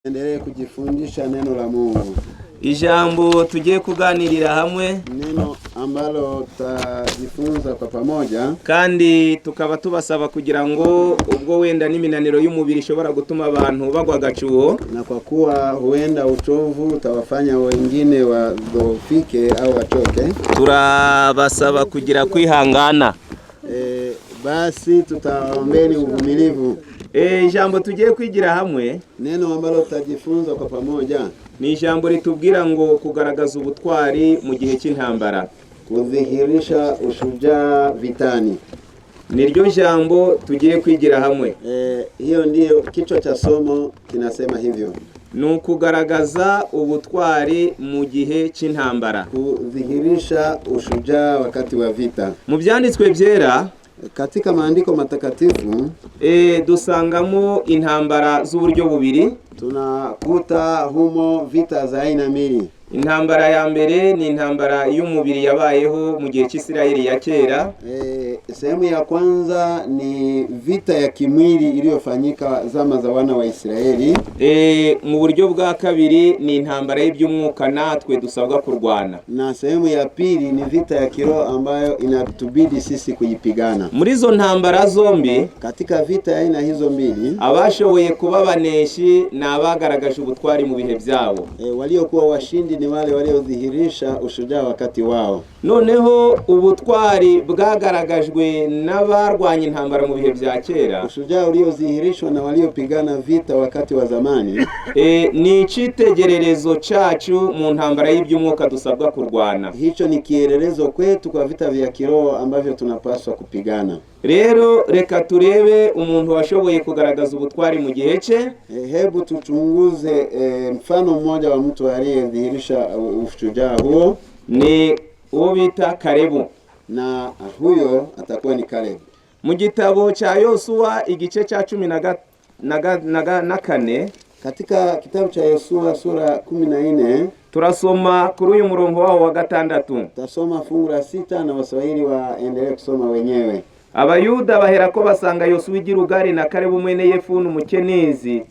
Endelee kujifundisha neno la Mungu. Ijambo tugiye kuganirira hamwe, Neno ambalo tutajifunza kwa pamoja, kandi tukaba tubasaba kugira ngo ubwo wenda n'iminaniro y'umubiri ishobora gutuma abantu bagwa gacuho, na kwa kuwa huenda uchovu utawafanya wengine wadhoofike au wachoke, turabasaba kugira kwihangana. Basi tutaombeni uvumilivu. Ijambo tugiye kwigira hamwe, Neno ambalo tutajifunza kwa pamoja ni ijambo ritubwira ngo kugaragaza ubutwari mu gihe cy'intambara, kudhihirisha ushujaa vitani. Niryo jambo tugiye kwigira hamwe. Hiyo ndiyo kichwa cha somo kinasema hivyo. Nukugaragaza ubutwari mu gihe cy'intambara, Kudhihirisha ushujaa wakati wa vita. Mu byanditswe byera, Katika maandiko matakatifu dusangamo intambara z'uburyo bubiri. Tunakuta humo vita za aina mbili. Intambara ya mbere ni intambara y'umubiri yabayeho mu gihe cy'Isirayeli ya kera. Sehemu ya kwanza ni vita ya kimwili iliyofanyika zama za wana wa Israeli. Mu buryo bwa kabiri ni intambara y'iby'umwuka natwe dusabwa kurwana. Na sehemu ya pili ni vita ya kiroho ambayo inatubidi sisi kujipigana. Muri zo ntambara zombi, Katika vita ya aina hizo mbili, abashoboye kuba baneshi n'abagaragaje ubutwari mu bihe byabo. Waliokuwa washindi ni wale waliodhihirisha ushujaa wakati wao. Noneho ubutwari bwagaragajwe n'abarwanya intambara mu bihe bya kera, Ushujaa uliodhihirishwa na waliopigana vita wakati wa zamani, ni icyitegererezo cyacu mu ntambara y'iby'umwuka dusabwa kurwana. Hicho ni kielelezo kwetu kwa vita vya kiroho ambavyo tunapaswa kupigana. Rero reka turebe umuntu washoboye kugaragaza ubutwari mu gihe cye. Hebu tuchunguze mfano mmoja wa mtu aliyedhihirisha ushujaa huo. Ni uwo bita Kalebu, Na huyo atakuwa ni Kalebu. mu gitabo cya Yosuwa igice cya 14. Katika kitabu cha Yosuwa sura 14, turasoma kuri uyu murongo waho wa 6. tasoma fungu la 6 na Waswahili waendelee kusoma wenyewe. Abayuda bahera ko basanga Yosuwa igirugari na Kalebu mwene Yefune umukenezi,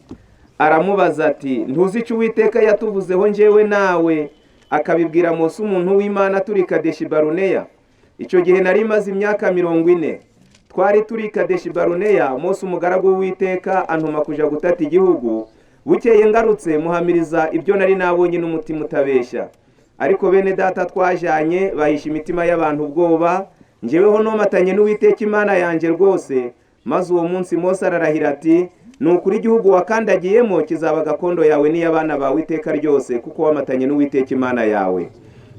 aramubaza ati, ntuzi icyo Uwiteka yatuvuzeho njyewe nawe? Akabibwira Mose umuntu w'Imana turi Kadeshi Baruneya. Icyo gihe nari maze imyaka 40, twari turi Kadeshi Baruneya. Mose umugaragu w'Uwiteka antuma kuja gutata igihugu. Bukeye ngarutse muhamiriza ibyo nari nabonye n'umutima utabesha. Ariko bene data twajanye bahisha imitima y'abantu ubwoba, njyeweho nomatanye n'Uwiteka Imana yanjye rwose. Maze uwo munsi Mose ararahira ati, nukuri igihugu wakandagiyemo kizaba gakondo yawe n'iy'abana bawe iteka ryose, kuko wamatanye n'Uwiteka Imana yawe.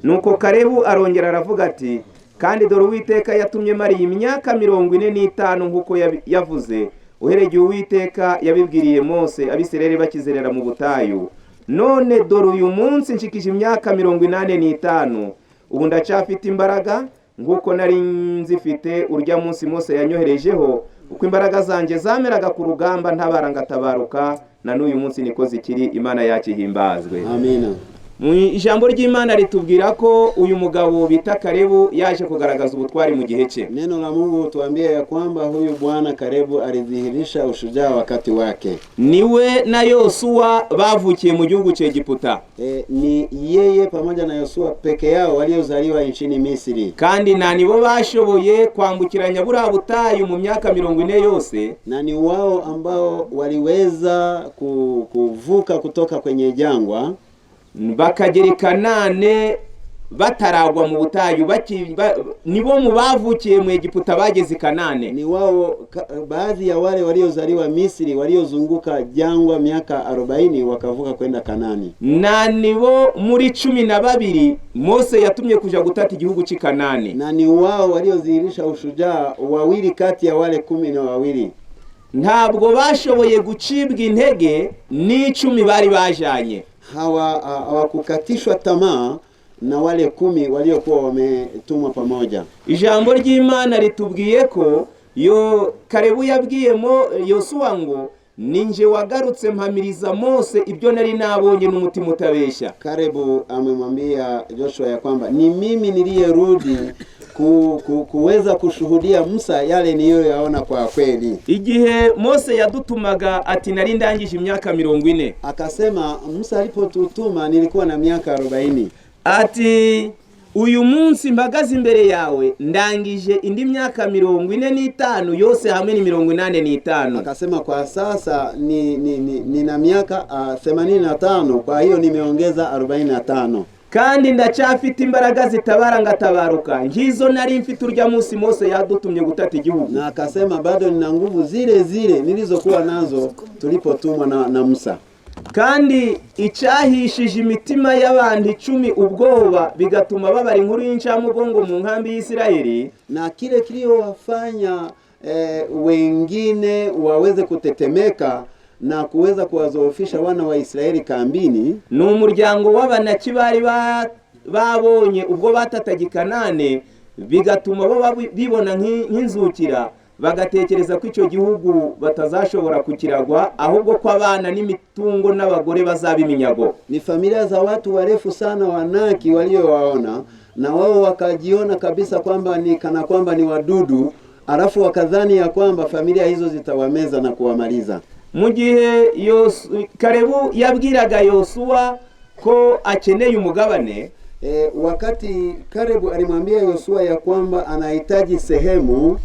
Nuko Kalebu arongera aravuga ati, kandi dore Uwiteka yatumye mariye imyaka 45 nk'uko yavuze, uhereye Uwiteka yabibwiriye Mose Abisirayeli bakizerera mu butayu. None dore uyu munsi nshikije imyaka 85, ubu ndacyafite imbaraga nk'uko nari nzifite urya munsi Mose yanyoherejeho, uko imbaraga zanjye zameraga ku rugamba ntabara ngatabaruka, na n'uyu munsi niko zikiri. Imana yacu ihimbazwe. Amina. Mu ijambo ry'Imana ritubwira ko uyu mugabo bita Kalebu yaje kugaragaza ubutwari mu gihe cye. Neno la Mungu tuambia ya kwamba huyu bwana Kalebu alidhihirisha ushujaa wakati wake. Niwe na Yosuwa bavukiye mu gihugu cya Egiputa. Ni yeye pamoja na Yosuwa peke yao waliozaliwa nchini Misri. Kandi na nibo bashoboye kwambukiranya buriya butayu mu myaka 40 yose. Na ni wao ambao waliweza kuvuka kutoka kwenye jangwa bakagera i Kanane bataragwa mu butayu. Nibo mu bavukiye mu Egiputa bageze i Kanane. Ni wao baadhi ya wale waliozaliwa Misri waliozunguka jangwa miaka 40 wakavuka kwenda Kanani. Na nibo muri 12 Mose yatumye kuja gutata igihugu cy'i Kanani. Na ni wao waliodhihirisha ushujaa wawili kati ya wale 12. Ntabwo bashoboye gucibwa intege n'10 bari bajanye. Hawakukatishwa tamaa na wale 10 waliokuwa wametumwa pamoja. Ijambo ry'Imana ritubwiye ko Kalebu yabwiyemo Yosuwa ngo, ninje wagarutse mpamiriza Mose ibyo nari nabonye n'umutima utabesha. Kalebu amemwambia Joshua ya kwamba ni mimi niliyerudi kuweza kushuhudia Musa yale niyoyaona kwa kweli. Igihe Mose yadutumaga ati nari ndangije imyaka 40. Akasema Musa alipotutuma nilikuwa na miaka 40. Ati uyu munsi mpagaze imbere yawe ndangije indi myaka 45 yose hamwe ni 85. Akasema kwa sasa nina miaka 85, kwa hiyo nimeongeza 45. Kandi ndacyafite imbaraga zitabara ngatabaruka ngizo nari mfite urya munsi Mose yadutumye gutata igihugu. Na akasema bado nina nguvu zile zile nilizokuwa nazo tulipotumwa na Musa. Kandi icyahishije imitima y'abantu 10 ubwoba bigatuma babara inkuru y'incamugongo mu nkambi y'Isiraheli, na kile kiliyowafanya wengine waweze kutetemeka na kuweza kuwazoofisha wana wa Israeli kambini, ni umuryango w'abanaki bari babonye ubwo batataga Kanane, bigatuma bo bibona nk'inzukira, bagatekereza ko icyo gihugu batazashobora kukiragwa, ahubwo ko abana n'imitungo n'abagore bazaba iminyago. Ni familia za watu warefu sana Wanaki waliowaona, na wao wakajiona kabisa kwamba ni kana kwamba ni wadudu, alafu wakadhani ya kwamba familia hizo zitawameza na kuwamaliza. Mu gihe Kalebu yabwiraga Yosuwa ko akeneye umugabane, wakati Kalebu alimwambia Yosuwa ya kwamba anahitaji sehemu,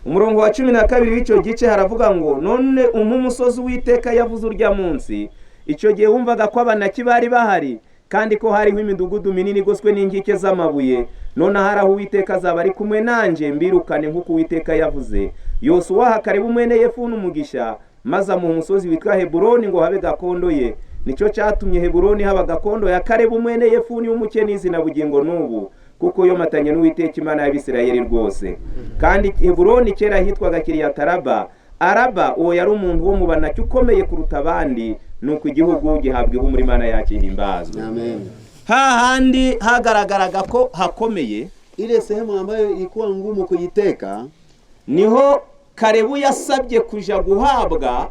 umurongo wa 12 w'icyo gice haravuga ngo none umusozi w'Iteka yavuze urya munsi, icyo gihe wumvaga ko abanaki bari bahari kandi ko hariho imidugudu minini goswe n'ingike z'amabuye, none haraho Uwiteka azaba ari kumwe nanje mbirukane nk'uko Uwiteka yavuze. Yosuwa Kalebu mwene Yefune umugisha, maze mu musozi witwa Heburoni ngo habe gakondo ye. Nicyo cyatumye Heburoni haba gakondo ya Kalebu mwene Yefune w'umukenizi na bugingo n'ubu, kuko yomatanye n'Uwiteka Imana y'Abisirayeli rwose. Kandi Heburoni kera hitwaga Kiriyati-Araba. Araba uwo yari umuntu wo mu banaki ukomeye kuruta abandi, nuko igihugu gihabwa muri Imana yakihimbazwe. Amen. Hahandi hagaragaraga ko hakomeye, ile sehemu ambayo ilikuwa ngumu kuyiteka, niho Kalebu yasabye kuja guhabwa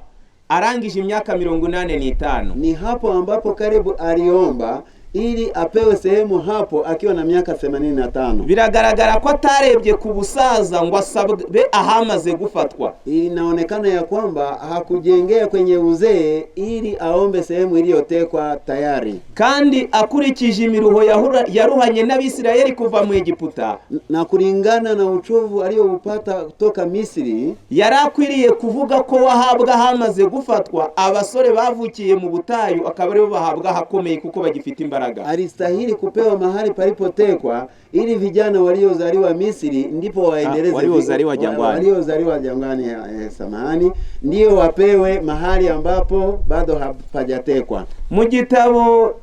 arangije imyaka 85. Ni hapo ambapo Kalebu aliomba ili apewe sehemu hapo akiwa na miaka 85. Biragaragara ko atarebye ku busaza ngo asabwe ahamaze gufatwa. Inaonekana ya kwamba hakujengea kwenye uzee ili aombe sehemu iliyotekwa tayari. Kandi akurikije imiruho yaruhanye n'Abisirayeli kuva mu Egiputa, na kulingana na uchovu aliyoupata kutoka Misri, yarakwiriye kuvuga ko wahabwa hamaze gufatwa abasore bavukiye mu butayu akaba aribo bahabwa hakomeye kuko bagifite imbaraga. Alistahili kupewa mahali palipotekwa ili vijana waliozaliwa Misri ndipo waendeleze, waliozaliwa jangwani samahani, ndio wapewe mahali ambapo bado hapajatekwa. Mu gitabo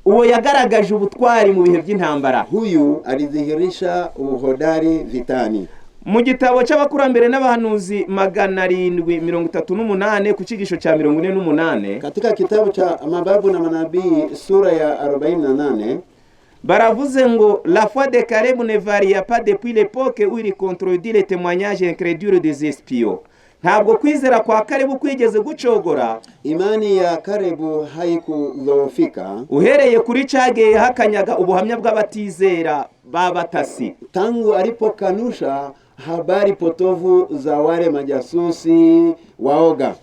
uwo yagaragaje ubutwari mu bihe by'intambara, huyu alidhihirisha uhodari vitani. Mu gitabo cy'abakurambere n'abahanuzi 738 ku kigisho cya 48, katika kitabu cha mababu na manabii sura ya 48, baravuze ngo la foi de Caleb ne varia pas depuis l'époque où il contredit les témoignages incrédules des espions. Ntabwo kwizera kwa Kalebu kwigeze gucogora, imani ya Kalebu haikudhoofika uhereye kuri cage hakanyaga ubuhamya bw'abatizera babatasi, tangu alipokanusha habari potovu za wale majasusi waoga.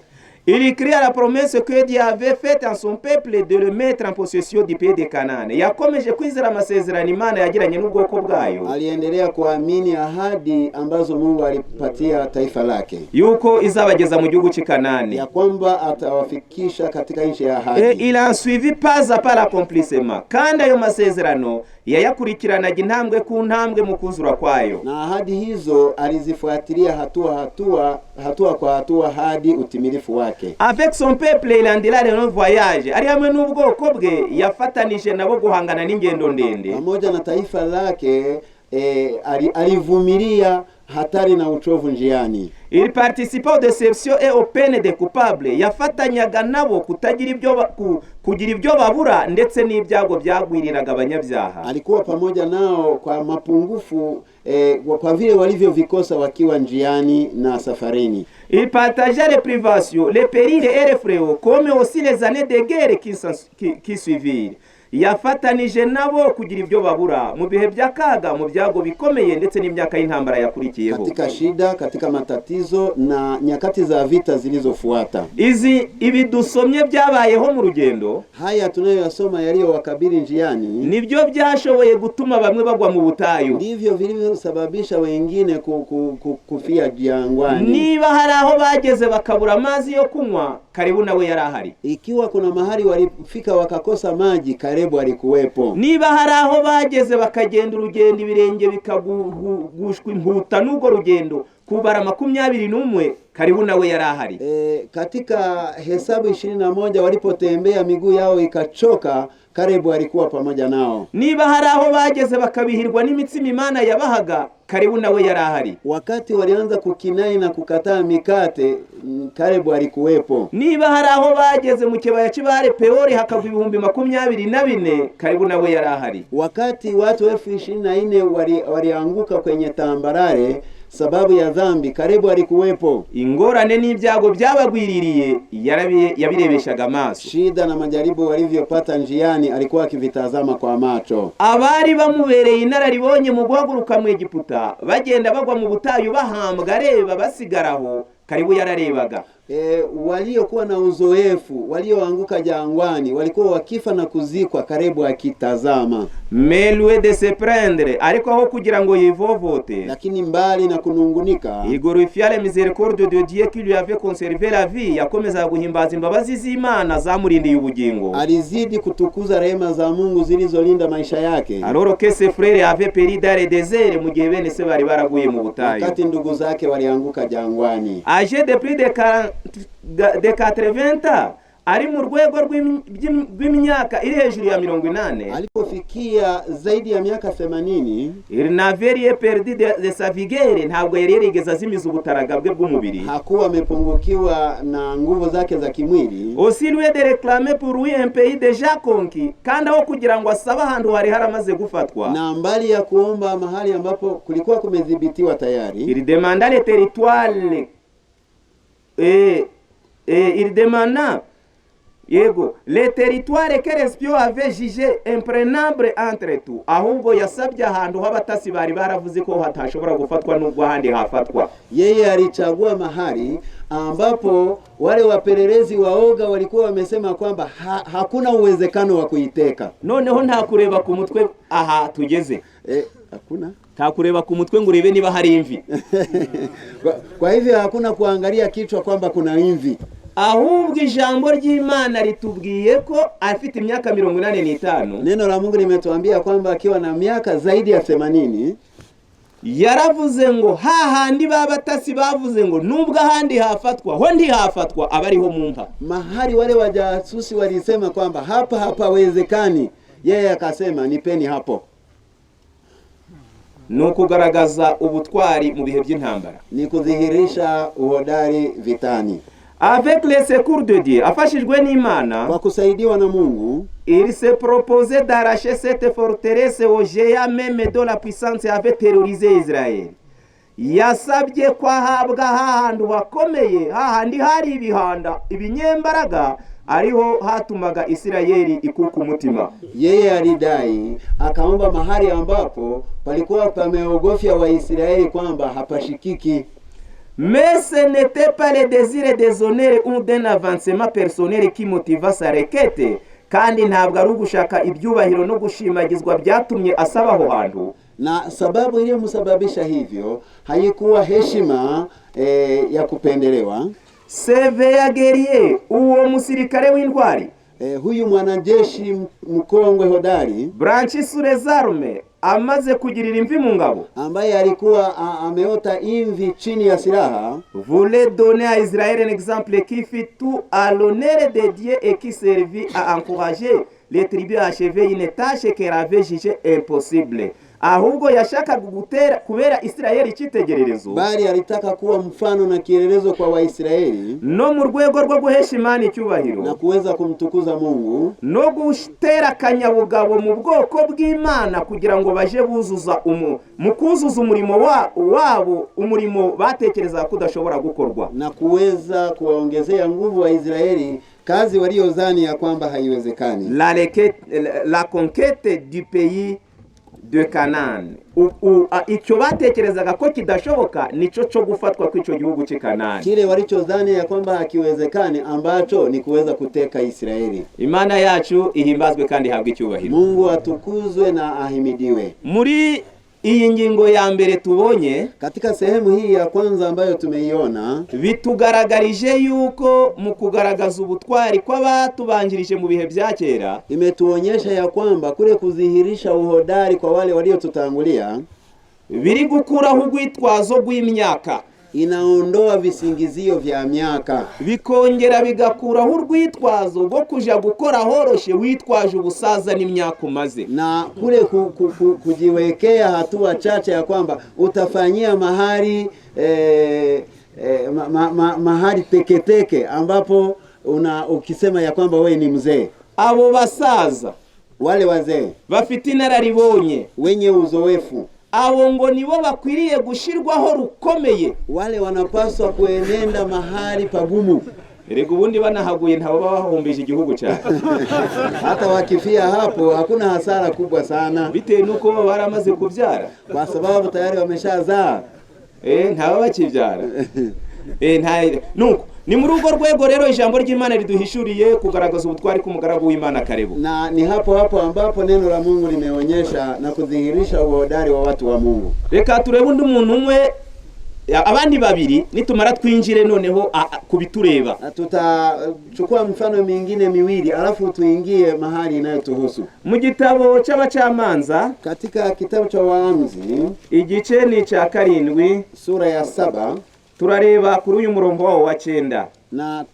Il cria la promesse que Dieu avait faite à son peuple de le mettre en possession du pays de Canaan. Yakomeje kwizera amasezerano Imana yagiranye n'ubwoko bwayo. Aliendelea kuamini ahadi ambazo Mungu alipatia taifa lake, yuko izabageza mu gihugu cy'Kanani, ya kwamba atawafikisha katika nchi ya ahadi. Il a suivi pas à pas l'accomplissement. Kandi ayo masezerano yayakurikiranaga intambwe ku ntambwe mu kuzura kwayo, na ahadi hizo alizifuatilia hatua kwa hatua hadi utimilifu wake. Avec son peuple il endira le voyage. Ari hamwe n'ubwoko bwe yafatanije nabo guhangana n'ingendo ndende. Pamoja na taifa lake alivumilia hatari na uchovu njiani. Il participa aux déceptions et aux peines des coupables. Yafatanyaga nabo kugira ibyo babura ndetse n'ibyago byagwiriraga abanyabyaha. Alikuwa pamoja nao kwa mapungufu kwa vile walivyovikosa wakiwa njiani na safarini. Il partageait les privations, les périls et les fléaux, comme aussi les années de guerre qui suivirent. yafatanije nabo kugira ibyo babura mu bihe by'akaga, mu byago bikomeye ndetse n'imyaka y'intambara yakurikiyeho. katika shida, katika matatizo na nyakati za vita zilizofuata. Ibi dusomye byabayeho mu rugendo, Haya tunayoyasoma yaliyowakabili njiani nibyo byashoboye gutuma bamwe bagwa mu butayu. ndivyo vilivyosababisha wengine kufia jangwani. Niba hari aho bageze bakabura amazi yo kunywa, Kalebu nawe yari ahari. Ikiwa kuna mahali walifika wakakosa maji, Kalebu alikuwepo. Niba hari aho bageze bakagenda urugendo ibirenge bikagushwa imputa n'ubwo rugendo kubara 21, Kalebu nawe yari ahari. Katika Hesabu 21 walipotembea miguu yao ikachoka, Kalebu alikuwa pamoja nao. Niba hari aho bageze bakabihirwa n'imitsima Imana yabahaga, Kalebu nawe yari ahari. Wakati walianza kukinai na kukataa mikate, Kalebu alikuwepo. Niba hari aho bageze mu kibaya cy'Ibare Peori hakagwa 24,000, Kalebu nawe yari ahari. Wakati watu 24,000 walianguka kwenye tambarare sababu ya dhambi, Kalebu alikuwepo. Ingorane n'ibyago byabagwiririye yabirebeshaga amaso. Shida na majaribu walivyopata njiani alikuwa akivitazama kwa macho. Abari bamubereye inararibonye mu guhaguruka mu Egiputa bagenda bagwa mu butayu bahambwa areba basigaraho, Kalebu yararebaga. Waliokuwa na uzoefu, walioanguka jangwani, walikuwa wakifa na kuzikwa, Kalebu akitazama. Melue de se prendre, ariko aho kugira ngo yivovote, lakini mbali na kunungunika, il glorifia la miséricorde de Dieu qui lui avait conservé la vie, yakomeza guhimbaza imbabazi z'Imana zamurindiye ubugingo. Alizidi kutukuza rehema za Mungu zilizolinda maisha yake. Alors que ses frères avaient péri dans le désert, mu gihe bene se bari baraguye mu butayu. Wakati ndugu zake walianguka jangwani. Âgé de plus de 80 ans, ari mu rwego rw'imyaka iri hejuru ya 80. Alipofikia zaidi ya miaka 80, il n'avait rien perdu de sa vigueur, ntabwo yari yarigeze azimiza ubutaraga bwe bw'umubiri. Hakuwa amepungukiwa na nguvu zake za kimwili. Aussi lui de réclamer pour lui un pays déjà conquis, kandi aho kugira ngo asaba ahantu hari haramaze gufatwa, na mbali ya kuomba mahali ambapo kulikuwa kumedhibitiwa tayari, il demanda le territoire il demanda le territoire que l'espion avait jugé imprenable entre tout, ahubwo yasabye ahantu h'abatasi bari baravuze ko hatashobora gufatwa n'ubwo handi hafatwa. Yeye alichagua mahali ambapo wale wapelelezi waoga walikuwa wamesema kwamba hakuna uwezekano wa kuiteka. Noneho nta kureba ku mutwe aha tugeze. Hakuna nta kureba ku mutwe ngo urebe niba hari imvi. Kwa hivyo hakuna kuangalia kichwa kwamba kuna imvi. Ahubwo ijambo ry'Imana ritubwiye ko afite imyaka 85. Neno la Mungu limetuambia kwamba akiwa na miaka zaidi ya 80, yaravuze ngo hahandi babatasi bavuze ngo nubwo ahandi hafatwa ho ndi hafatwa abariho mumpa. Mahali wale wajasusi walisema kwamba hapa hapawezekani, yeye akasema nipeni hapo. Nukugaragaza ubutwari mu bihe by'intambara, ni kudhihirisha uhodari vitani. Avec le secours de Dieu, afashijwe n'Imana, kwa kusaidiwa na Mungu, il se proposait d'arracher cette forteresse aux géants même dont la puissance avait terrorisé Israël. Yasabye kwa habwa hahandu hakomeye, hahandi hari ibihanda ibinyembaraga, ariho hatumaga Israeli ikuka umutima. Yeye alidai akaomba mahali ambapo palikuwa pameogofya wa Israeli kwamba hapashikiki. Mais ce n'était pas le désir des honneurs ou d'un avancement personnel qui motiva sa requête, kandi ntabwo ari ugushaka ibyubahiro no gushimagizwa byatumye asaba aho hantu. Na sababu iliyomsababisha hivyo haikuwa heshima ya kupendelewa. Severe guerrier, uwo musirikare w'indwari, huyu mwanajeshi mkongwe hodari, branchi sur les armes, amaze kugirira imvi mu ngabo, ambaye alikuwa ameota imvi chini ya silaha, voulait donner à Israël un exemple qui fit tout à l'honneur de Dieu et qui servit à encourager les tribus à achever une tâche qu'elle avait jugée impossible. ahubwo yashakaga gutera kubera Isirayeli icyitegererezo, bali alitaka kuwa mfano na kielelezo kwa Waisraeli, no mu rwego rwo guhesha Imana icyubahiro na kuweza kumtukuza Mungu, no gutera akanyabugabo mu bwoko bw'Imana kugira ngo baje buzuza mu kuzuza umurimo wabo, umurimo batekereza kudashobora gukorwa, na kuweza kuwaongezea nguvu wa Israeli kazi waliozani ya kwamba haiwezekani. La conquête du pays de Canaan. Icyo batekerezaga ko kidashoboka nico cyo gufatwa kw'icyo gihugu cy'i Kanani. Kile walichodhani ya kwamba hakiwezekani ambacho ni kuweza kuteka Israeli. Imana yacu ihimbazwe kandi ihabwe icyubahiro. Mungu atukuzwe na ahimidiwe. Muri iyi ngingo ya mbere tubonye, katika sehemu hii ya kwanza ambayo tumeiona, bitugaragarije yuko mu kugaragaza ubutwari kw'abatubanjirije mu bihe bya kera, imetuonyesha ya kwamba kule kudhihirisha uhodari kwa wale waliotutangulia biri gukuraho urwitwazo rw'imyaka, inaondoa visingizio vya miaka, bikongera bigakuraho urwitwazo rwo kuja gukora horoshe witwaje ubusaza n'imyaka umaze, na kule kujiwekea hatua chache ya kwamba utafanyia mahali mahali teketeke ambapo ukisema ya kwamba wewe ni mzee. Abo basaza, wale wazee bafite inararibonye, wenye uzoefu, abo ngo nibo bakwiriye gushirwaho rukomeye, wale wanapaswa kuenenda mahali pagumu. Erega ubundi banahaguye ntabo bahombeje igihugu cyane. Hata wakifia hapo hakuna hasara kubwa sana, bitewe nuko baramaze kubyara, kwa sababu tayari wameshazaa. Ntabo bakibyara. Nuko ni muri urwo rwego rero ijambo ry'Imana riduhishuriye kugaragaza ubutwari k'umugaragu w'Imana Kalebu, na ni hapo ambapo neno la Mungu limeonyesha na kudhihirisha uhodari wa watu wa Mungu. Reka turebe undi muntu umwe, abandi babiri nitumara twinjire noneho kubitureba. Tutachukua mfano mingine miwili alafu tuingie mahali inayotuhusu. Mu gitabo cy'abacamanza, katika kitabu cha Waamuzi igice ni cya 7 sura ya 7, turareba kuri uyu murongo wa 9 na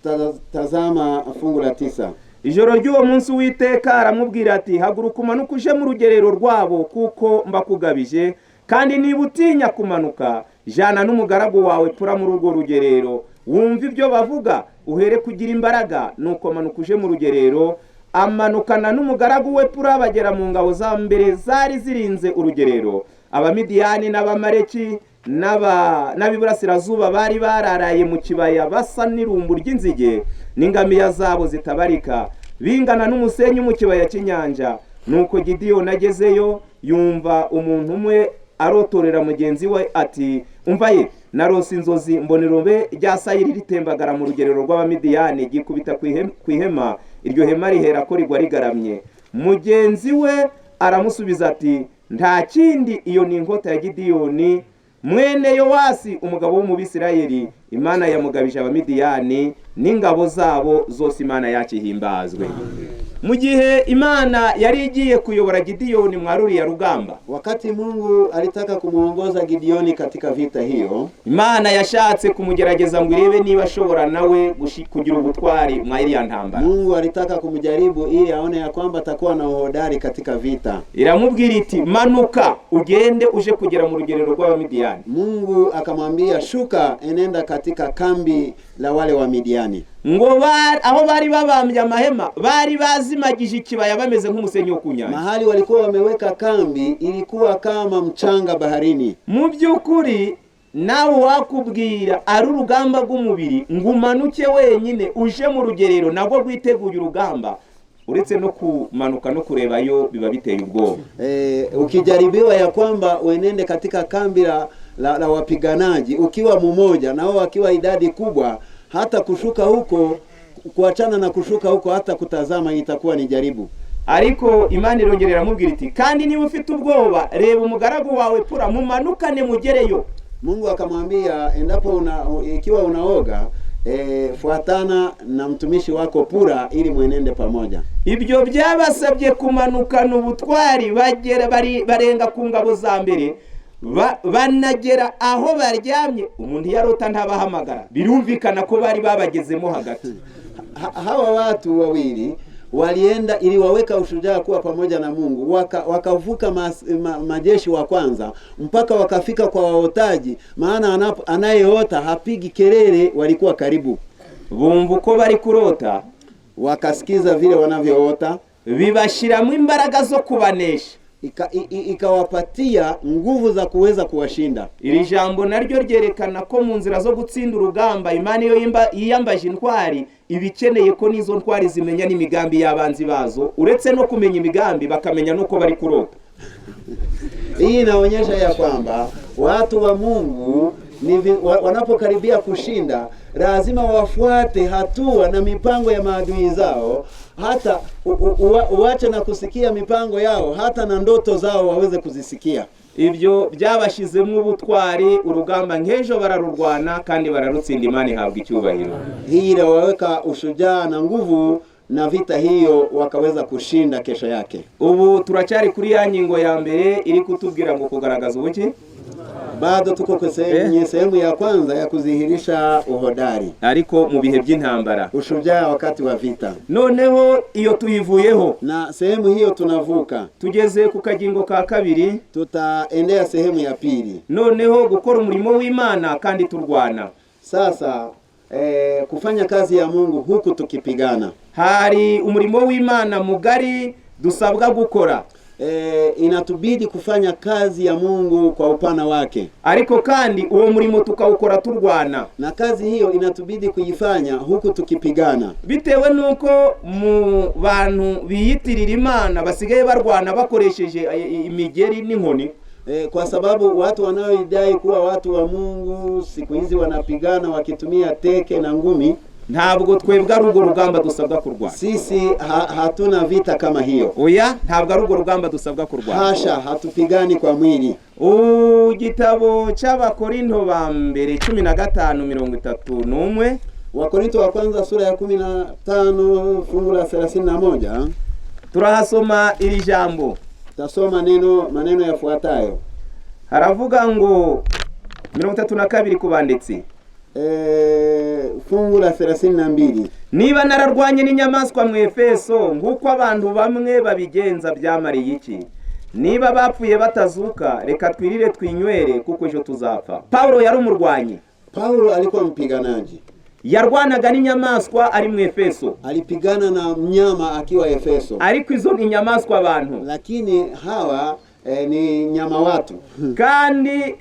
tazama fungu la 9. Ijoro ry'uwo munsi Uwiteka aramubwira ati, haguruka umanuke uje mu rugerero rwabo kuko mbakugabije, kandi niba utinya kumanuka, jana n'umugaragu wawe pura muri urwo rugerero, wumva ibyo bavuga uhere kugira imbaraga, nuko manuka uje mu rugerero. Amanukana n'umugaragu we pura bagera mu ngabo za mbere zari zirinze urugerero. Abamidiyani n'abamareki n'abiburasirazuba bari bararaye mu kibaya basa n'irumbu ry'inzige, n'ingamiya zabo zitabarika, bingana n'umusenyi mu kibaya cy'inyanja. Nuko Gideyoni agezeyo, yumva umuntu umwe arotorera mugenzi we ati, umva ye, narose inzozi mbona irobe rya sayiri ritembagara mu rugerero rw'Abamidiyani, gikubita ku ihema, iryo hema rihera ko rigwa rigaramye. Mugenzi we aramusubiza ati, nta kindi, iyo ni inkota ya Gideyoni mwene Yowasi umugabo wo mu Bisirayeli. Imana yamugabije Abamidiyani n'ingabo zabo zose. Imana yakihimbazwe. Mu gihe Imana yari igiye kuyobora Gideyoni mwaruri ya rugamba, wakati Mungu alitaka kumuongoza Gideyoni katika vita hiyo, Imana yashatse kumugerageza ngo irebe niba ashobora nawe kugira ubutwari mwa iriya ntambara. Mungu alitaka kumjaribu ili aone ya kwamba atakuwa na uhodari katika vita. Iramubwira iti, manuka ugende uje kugera mu rugerero rw'Abamidiyani. Mungu akamwambia, shuka enenda katika kambi la wale wa Midiani. Ngo aho bari babambye amahema, bari bazimagije ikibaya bameze nk'umusenyi wo kunyanja. Mahali walikuwa wameweka kambi ilikuwa kama mchanga baharini. Mu by'ukuri nawe wakubwira ari urugamba rw'umubiri ngo umanuke wenyine uje mu rugerero nabwo rwiteguye urugamba, uretse no kumanuka no kurebayo biba biteye ubwoba. Ukijaribiwa ya kwamba uenende katika kambi la wapiganaji ukiwa mmoja na wao wakiwa idadi kubwa, hata kushuka huko, kuachana na kushuka huko, hata kutazama itakuwa ni jaribu. Ariko Imana irongerera mubwira iti, kandi niba ufite ubwoba, reba umugaragu wawe pura mumanukane mugereyo. Mungu akamwambia, endapo ikiwa unaoga, fuatana na mtumishi wako pura ili muenende pamoja. Ibyo byabasabye kumanukana ubutwari, barenga ku ngabo za mbere, banagera aho baryamye. Umuntu yarota ntabahamagara, birumvikana ko bari babagezemo hagati. Hawa watu wawili walienda ili waweka ushujaa kuwa pamoja na Mungu, wakavuka majeshi wa kwanza mpaka wakafika kwa waotaji, maana anayeota hapigi kelele, walikuwa karibu. Bumva uko bari kurota, wakasikiza vile wanavyoota, bibashiramo imbaraga zo kubanesha, ikawapatia nguvu za kuweza kuwashinda. Iri jambo naryo ryerekana ko mu nzira zo gutsinda urugamba Imana iyo yiyambaje intwari ibikeneye ko nizo ntwari zimenya n'imigambi y'abanzi bazo, uretse no kumenya imigambi bakamenya nuko bari kurota. Hii inaonyesha ya kwamba watu wa Mungu wanapokaribia kushinda lazima wafuate hatua na mipango ya maadui zao, hata uache na kusikia mipango yao, hata na ndoto zao waweze kuzisikia. Ibyo byabashizemo ubutwari, urugamba nk'ejo bararurwana kandi bararutsinda, Imana ihabwa icyubahiro. Hii inawaweka ushujaa na nguvu, na vita hiyo wakaweza kushinda kesho yake. Ubu turacyari kuri ya nyingo ya mbere iri kutubwira ngo kugaragaza ubuki. Bado tuko kwenye sehemu ya kwanza ya kudhihirisha uhodari, ariko mu bihe by'intambara, ushujaa wakati wa vita. Noneho iyo tuyivuyeho, na sehemu hiyo tunavuka, tugeze ku kagingo ka kabiri, tutaendea sehemu ya pili. Noneho gukora umurimo w'Imana kandi turwana. Sasa kufanya kazi ya Mungu huku tukipigana. Hari umurimo w'Imana mugari dusabwa gukora. Inatubidi kufanya kazi ya Mungu kwa upana wake, ariko kandi uwo murimo tukawukora turwana, na kazi hiyo inatubidi kuifanya huku tukipigana, bitewe nuko mu bantu biyitirira Imana basigaye barwana bakoresheje imigeri n'inkoni. Kwa sababu watu wanaoidai kuwa watu wa Mungu siku hizi wanapigana wakitumia teke na ngumi. Ntabwo twebwe ari urwo rugamba dusabwa kurwana. Sisi hatuna vita kama hiyo. Oya, ntabwo ari urwo rugamba dusabwa kurwana. Hasha, hatupigani kwa mwili. Igitabo cy'Abakorinto ba mbere 15:31. Wakorinto wa kwanza sura ya 15 fungu la 31. Turahasoma iri jambo. Tasoma maneno yafuatayo. Haravuga ngo 32 kubanditsi. Fungu la 32. Niba nararwanye n'inyamaswa mu Efeso nguko abantu bamwe babigenza, byamariye iki? Niba bapfuye batazuka, reka twirire twinywere kuko ejo tuzapfa. Paulo yari umurwanyi. Paulo alikuwa mpiganaji. Yarwanaga n'inyamaswa ari mu Efeso. Alipigana na mnyama akiwa Efeso. Ariko izo ni inyamaswa abantu. Lakini hawa ni nyama watu. Kandi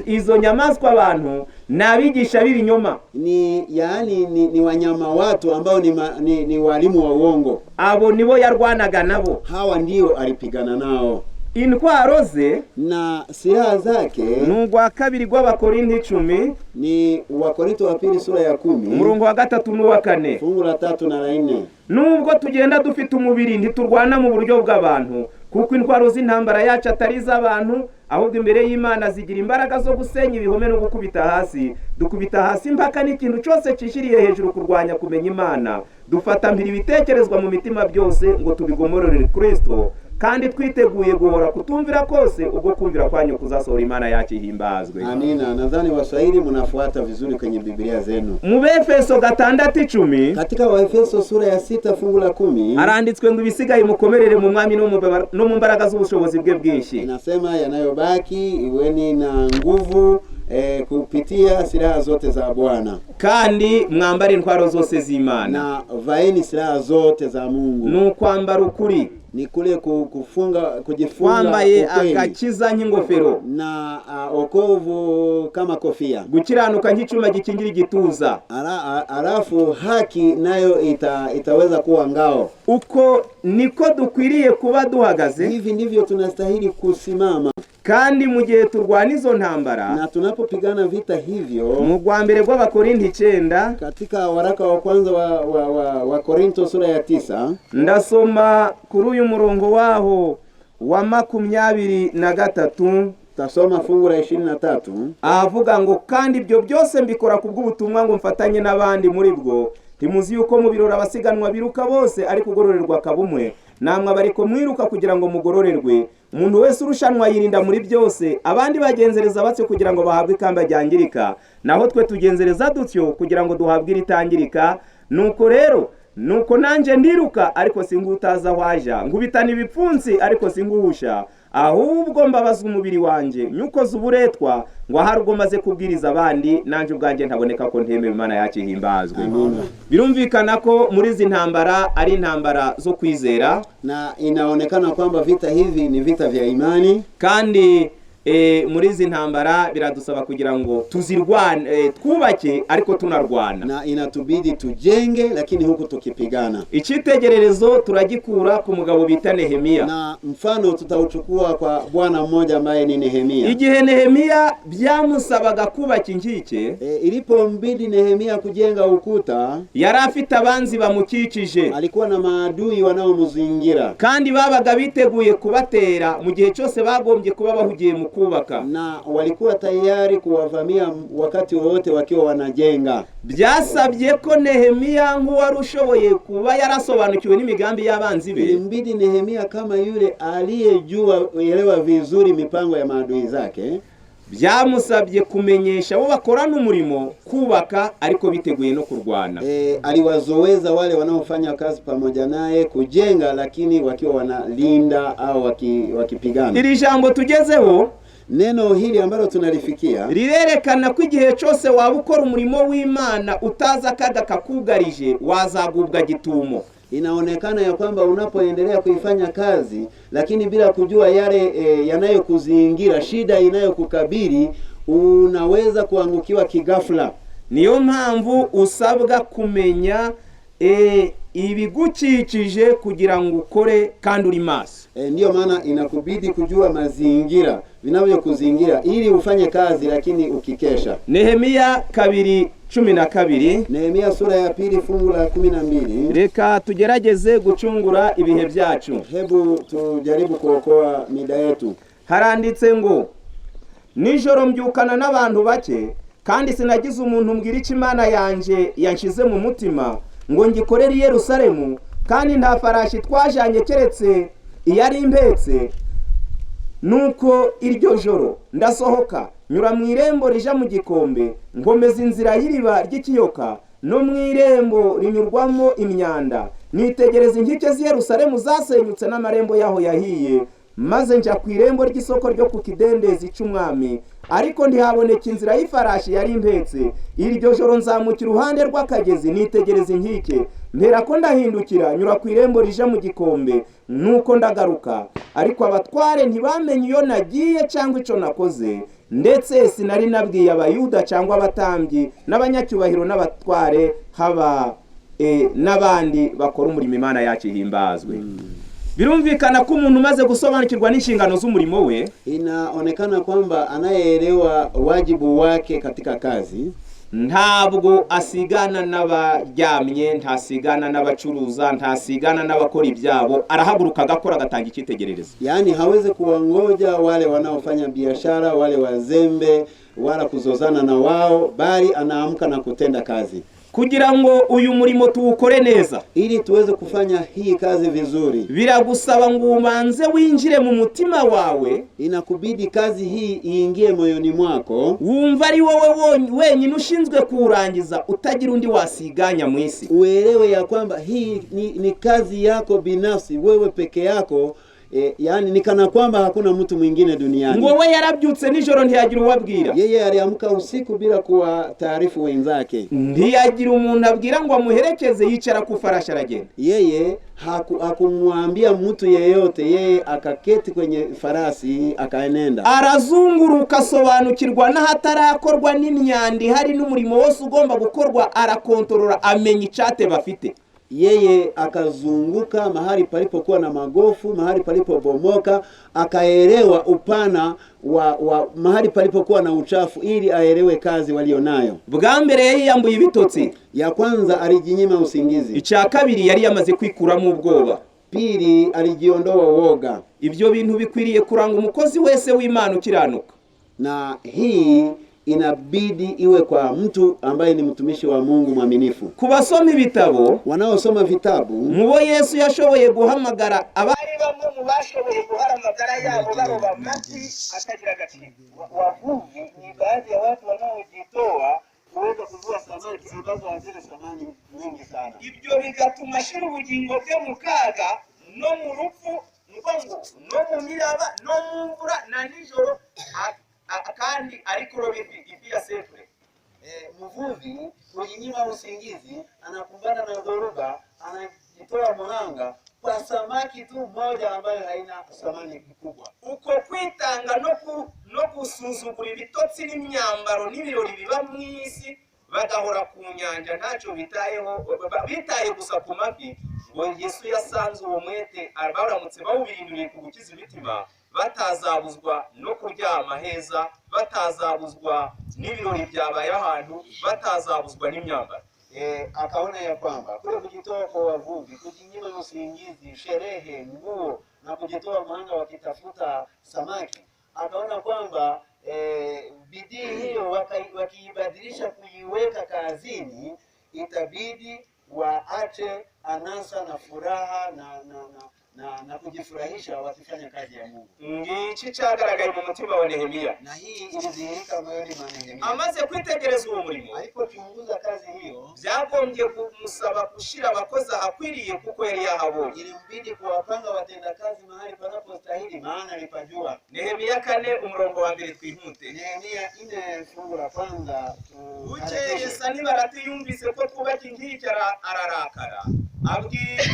izo nyamaswa abantu nabigisha b'ibinyoma. Ni wanyama watu ambao ni walimu wa uongo. Abo nibo yarwanaga nabo. Hawa ndio alipigana nao. Intwaro ze na silaha zake n'ugwa kabiri rw'Abakorinto 10, ni Wakorinto wa pili sura ya 10 umurongo wa 3 n'uwa 4, fungu la 3 na la 4. Nubwo tugenda dufite umubiri ntiturwana mu buryo bw'abantu, kuko intwaro z'intambara yacu atari z'abantu, ahubwo imbere y'Imana zigira imbaraga zo gusenya ibihome no gukubita hasi. Dukubita hasi impaka n'ikintu cyose cishiriye hejuru kurwanya kumenya Imana. Dufata mpiri ibitekerezwa mu mitima byose ngo tubigomororere Kristo, kandi twiteguye guhora kutumvira kose ubwo kumvira kwanyu kuzasohora Imana yacu ihimbazwe. Amina. Nadhani Waswahili mnafuata vizuri kwenye Biblia zenu. Mu Efeso 6:10, katika Waefeso sura ya 6 fungu la 10, aranditswe ngo ibisigaye mukomerere mu mwami no mu mbaraga z'ubushobozi bwe bwinshi. Inasema yanayobaki iweni na nguvu kupitia silaha zote za Bwana, kandi mwambare intwaro zose z'Imana, na vaeni silaha zote za Mungu. N'ukwambara ukuri, ni kule kujifunga wambaye agakiza nk'ingofero, na okovu kama kofia, gukiranuka nk'icuma gikingira igituza. Alafu haki nayo itaweza kuwa ngao. Uko niko dukwiriye kuba duhagaze. Hivi ndivyo tunastahili kusimama. Kandi mu gihe turwana izo ntambara, na tunapopigana vita hivyo, mu rwa mbere rw'Abakorinto 9, katika waraka wa kwanza wa Korinto sura ya 9, ndasoma kuri uyu murongo waho wa 23. Tasoma fungu la 23. Avuga ngo kandi ibyo byose mbikora kubw'ubutumwa ngo mfatanye n'abandi muri bwo. Timuzi yuko mu birora abasiganwa biruka bose ariko ugororerwa kabumwe, namwe abariko mwiruka kugira ngo mugororerwe. Umuntu wese urushanwa yirinda muri byose, abandi bagenzereza batyo kugira ngo bahabwe ikamba ryangirika, naho twe tugenzereza dutyo kugira ngo duhabwe iritangirika. Nuko rero nuko nanjye ndiruka ariko singutaza aho aja, nkubitana ibipfunsi ariko singuhusha, ahubwo mbabaza umubiri wanjye nyukoze uburetwa, ngo ahari ubwo maze kubwiriza abandi nanjye ubwanjye ntaboneka ko ntemewe Imana yacu ihimbazwe. Birumvikana ko muri izi ntambara ari intambara zo kwizera, na inaonekana kwamba vita hivi ni vita vya imani, kandi muri izi ntambara biradusaba kugira ngo tuzirwane, twubake ariko tunarwana, na inatubidi tujenge lakini huku tukipigana. Icyitegererezo turagikura ku mugabo bita Nehemia, na mfano tutauchukua kwa bwana mmoja ambaye ni Nehemia. Igihe Nehemia byamusabaga kubaka inkike, ilipombidi Nehemia kujenga ukuta, yari afite abanzi bamukikije, alikuwa na maadui wanaomzingira, kandi babaga biteguye kubatera mu gihe cyose bagombye kuba bahugiye mu kubaka, na walikuwa tayari kuwavamia wakati wote wakiwa wanajenga. Byasabye ko Nehemia nk'uwari ushoboye kuba yarasobanukiwe n'imigambi y'abanzi be, ilimbidi Nehemia kama yule aliyejua elewa vizuri mipango ya maadui zake, byamusabye kumenyesha abo bakorana umurimo kubaka ariko biteguye no kurwana. Aliwazoweza wale wanaofanya kazi pamoja naye kujenga, lakini wakiwa wanalinda au wakipigana. Iri jambo tugezeho, neno hili ambalo tunalifikia, rirerekana ko igihe cyose waba ukora umurimo w'Imana utaza akaga kakugarije wazagubwa gitumo. Inaonekana ya kwamba unapoendelea kuifanya kazi lakini bila kujua yale yanayokuzingira, shida inayokukabili, unaweza kuangukiwa kigafla. Niyo mpamvu usabwa kumenya ibigukikije kugira ngo ukore kandi uri maso. Ndiyo maana inakubidi kujua mazingira vinavyokuzingira ili ufanye kazi lakini ukikesha. Nehemia 2:12, Nehemia sura ya 2 fungu la 12. Reka tugerageze gucungura ibihe byacu. Hebu tujaribu kuokoa mida yetu. Haranditse ngo, nijoro mbyukana n'abantu bake, kandi sinagize umuntu mbwira icyo Imana yanje yanshize mu mutima ngo ngikorere i Yerusalemu, kandi nta farashi twajanye keretse iyari impetse. Nuko iryo joro ndasohoka nyura mu irembo rija mu gikombe, ngomeza inzira y'iriba ry'ikiyoka no mu irembo rinyurwamo imyanda, nitegereza inkike z'i Yerusalemu zasenyutse n'amarembo yaho yahiye, maze nja ku irembo ry'isoko ryo ku kidendezi cy'umwami, ariko ntihaboneka inzira y'ifarashi yari impetse. Iryo joro nzamukira uruhande rw'akagezi nitegereza inkike, mpera ko ndahindukira nyura ku irembo rija mu gikombe, nuko ndagaruka, ariko abatware ntibamenye iyo nagiye cyangwa ico nakoze, ndetse sinari nabwiye abayuda cyangwa abatambyi n'abanyacyubahiro n'abatware haba n'abandi bakora umurimo Imana yacu ihimbazwe. Birumvikana ko umuntu umaze gusobanukirwa n'inshingano z'umurimo we, inaonekana kwamba anayeelewa wajibu wake katika kazi, ntabwo asigana n'abaryamye, ntasigana n'abacuruza, ntasigana n'abakora ibyabo, arahaguruka agakora agatanga icyitegererezo. Yani hawezi kuwangoja wale wanaofanya biashara, wale wazembe, wala kuzozana na wao, bali anaamka na kutenda kazi. Kugira ngo uyu murimo tuwukore neza, ili tuweze kufanya hii kazi vizuri, biragusaba ngo umanze winjire mu mutima wawe. Inakubidi kazi hii iingie moyoni mwako, wumva ari wowe wenyine ushinzwe kurangiza, utagira undi wasiganya mu isi. Uelewe ya kwamba hii ni kazi yako binafsi, wewe peke yako. Yani ni kana kwamba hakuna mtu mwingine duniani. Ngo we yarabyutse nijoro ntiyagira uwabwira. Yeye aliamka usiku bila kuwa taarifu wenzake. Ntiyagira umuntu abwira ngo amuherekeze, yicara ku farashi aragenda. Yeye hakumwambia mtu yeyote, yeye akaketi kwenye farasi akaenenda. Arazunguruka asobanukirwa n'ahatarakorwa n'imyandi, hari n'umurimo wose ugomba gukorwa, arakontorora amenya icate bafite. Yeye akazunguka mahali palipokuwa na magofu, mahali palipobomoka, akaelewa upana wa mahali palipokuwa na uchafu ili aelewe kazi walionayo. Bwa mbere yiyambuye ibitotsi. Ya kwanza alijinyima usingizi. Icya kabiri yari yamaze kwikuramo ubwoba. Pili alijiondoa woga. Ibyo bintu bikwiriye kuranga umukozi wese w'Imana ukiranuka. Na hii inabidi iwe kwa mtu ambaye ni mtumishi wa Mungu mwaminifu. Kubasoma ibitabo, wanaosoma vitabu, mubo Yesu yashoboye guhamagara abari bamwe mu bashoboye guhamagara yabo baroba amafi atagira agaciro. Wavuvi ni baadhi ya watu wanaojitoa kuweza kuvua samaki ambazo hazina thamani nyingi sana. Ibyo bigatuma ashyira ubugingo bwe mu kaga no mu rupfu, no mu miraba no mu mvura na nijoro, kandi ariko roba ifi ya sefure. Mvuvi kujinyima usingizi anakumbana na dhoruba, anajitoa muhanga kwa samaki tu moja ambayo haina thamani kubwa. Uko kwitanga no gusuzugura ibitotsi n'imyambaro n'ibirori biba mu isi, bagahora ku nyanja ntacyo bitayeho, bitaye gusa ku mafi. Ngo Yesu yasanze uwo mwete baramutse bawubirinduriye ku gukiza imitima, batazabuzwa no kuryama heza, batazabuzwa n'ibirori byabaye ahantu, batazabuzwa n'imyambaro. Akaona ya kwamba kule kujitoa kwa wavuvi, kujinyima usingizi, sherehe, nguo na kujitoa muhanga wakitafuta samaki, akaona kwamba bidii hiyo wakiibadilisha kuiweka kazini, itabidi waache anasa na furaha na kujifurahisha wakifanya kazi ya Mungu. Ngiki cyagaragaye mu mutima wa Nehemiya, na hii ilidhihirika moyoni mwa Nehemiya. Amaze kwitegereza uwo murimo, alipochunguza kazi hiyo, byagombye kumusaba gushira abakozi ahakwiriye kuko yari yahabonye. Ilimbidi kuwapanga watendakazi mahali panapostahili, maana alipajua. Nehemiya 4:2 twihute. Nehemiya 4:1. Bukeye Sanibalati yumvise ko twubaka inkike ararakara,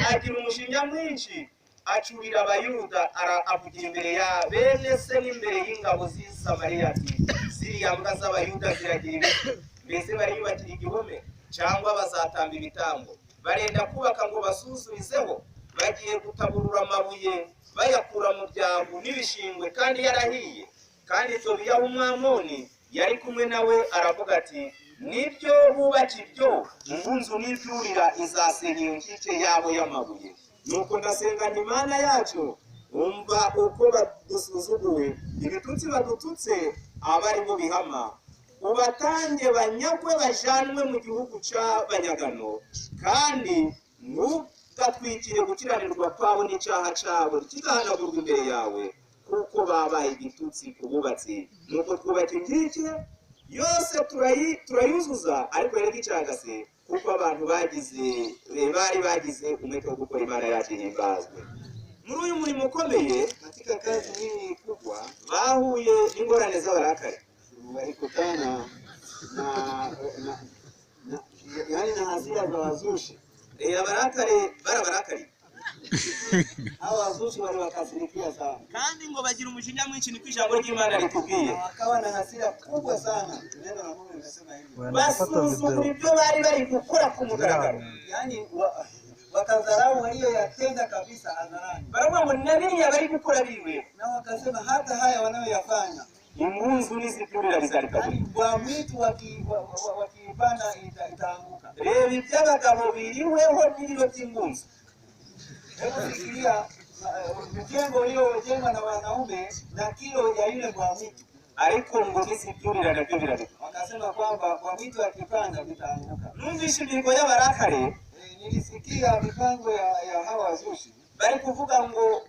agira umushinya mwinshi, acurira Abayuda, avugira imbere ya bene se n'imbere y'ingabo z'i Samariya ati, ziriya mbwa z'Abayuda ziragira ibiti, mbese bariyubakira igihome cyangwa bazatamba ibitambo? Barenda kubaka ngo basuzurizeho, bagiye gutaburura amabuye bayakura mu byavu n'ibishingwe kandi yarahiye. Kandi Tobiya w'Umwamoni yari kumwe nawe aravuga ati, nibyo bubaka ibyo, inzu n'ibyurira izasenya iyo nkike yabo y'amabuye. Nuko ndasenga Imana yacu, umva uko badusuzuguwe, ibitutsi badututse abari mu bihama, ubatange banyagwe bajanwe mu gihugu cy'abanyagano, kandi ntugatwikire gukiranirwa kwabo n'icyaha cyabo kigahanagurwa imbere yawe, kuko babaye igitutsi ku bubatsi. Nuko twubaka inkike yose turayuzuza, ariko yari gicagase kuko abantu bari bagize umwete wo gukora Imana yacu ihimbazwe. Muri uyu murimo ukomeye, katika kazi hii kubwa, bahuye n'ingorane z'abarakari. Walikutana na hasira za wazushi. Abarakari Hawa wazushi waliwakasirikia sana, kandi ngo bagira umujinya mwinshi, ni kwijambo ry'Imana ritubwiye. Wakawa na hasira kubwa sana. Neno la Mungu linasema hivi, basuzugura ibyo bari gukora ku mugaragaro. yani wakadharau walioyatenda kabisa hadharani. Baravuga ngo nabiriya bari gukora biriwe, Na wakasema hata haya wanayoyafanya, impunzu n'izibyurira bizarikabura. kwa mwitu wakipanda itaanguka. Reba iby'abagabo biriweho n'ibiro by'ingunzu. Hebu fikiria mjengo uliojengwa na wanaume na kilo ya yule kwa mwitu. Ariko ngo n'izibyurira nabyo birarika. Wakasema kwamba kwa mwitu akipanda vitaanguka. Numvise imihigo y'abarakare, Nilisikia mipango ya hawa wazushi, bari kuvuga ngo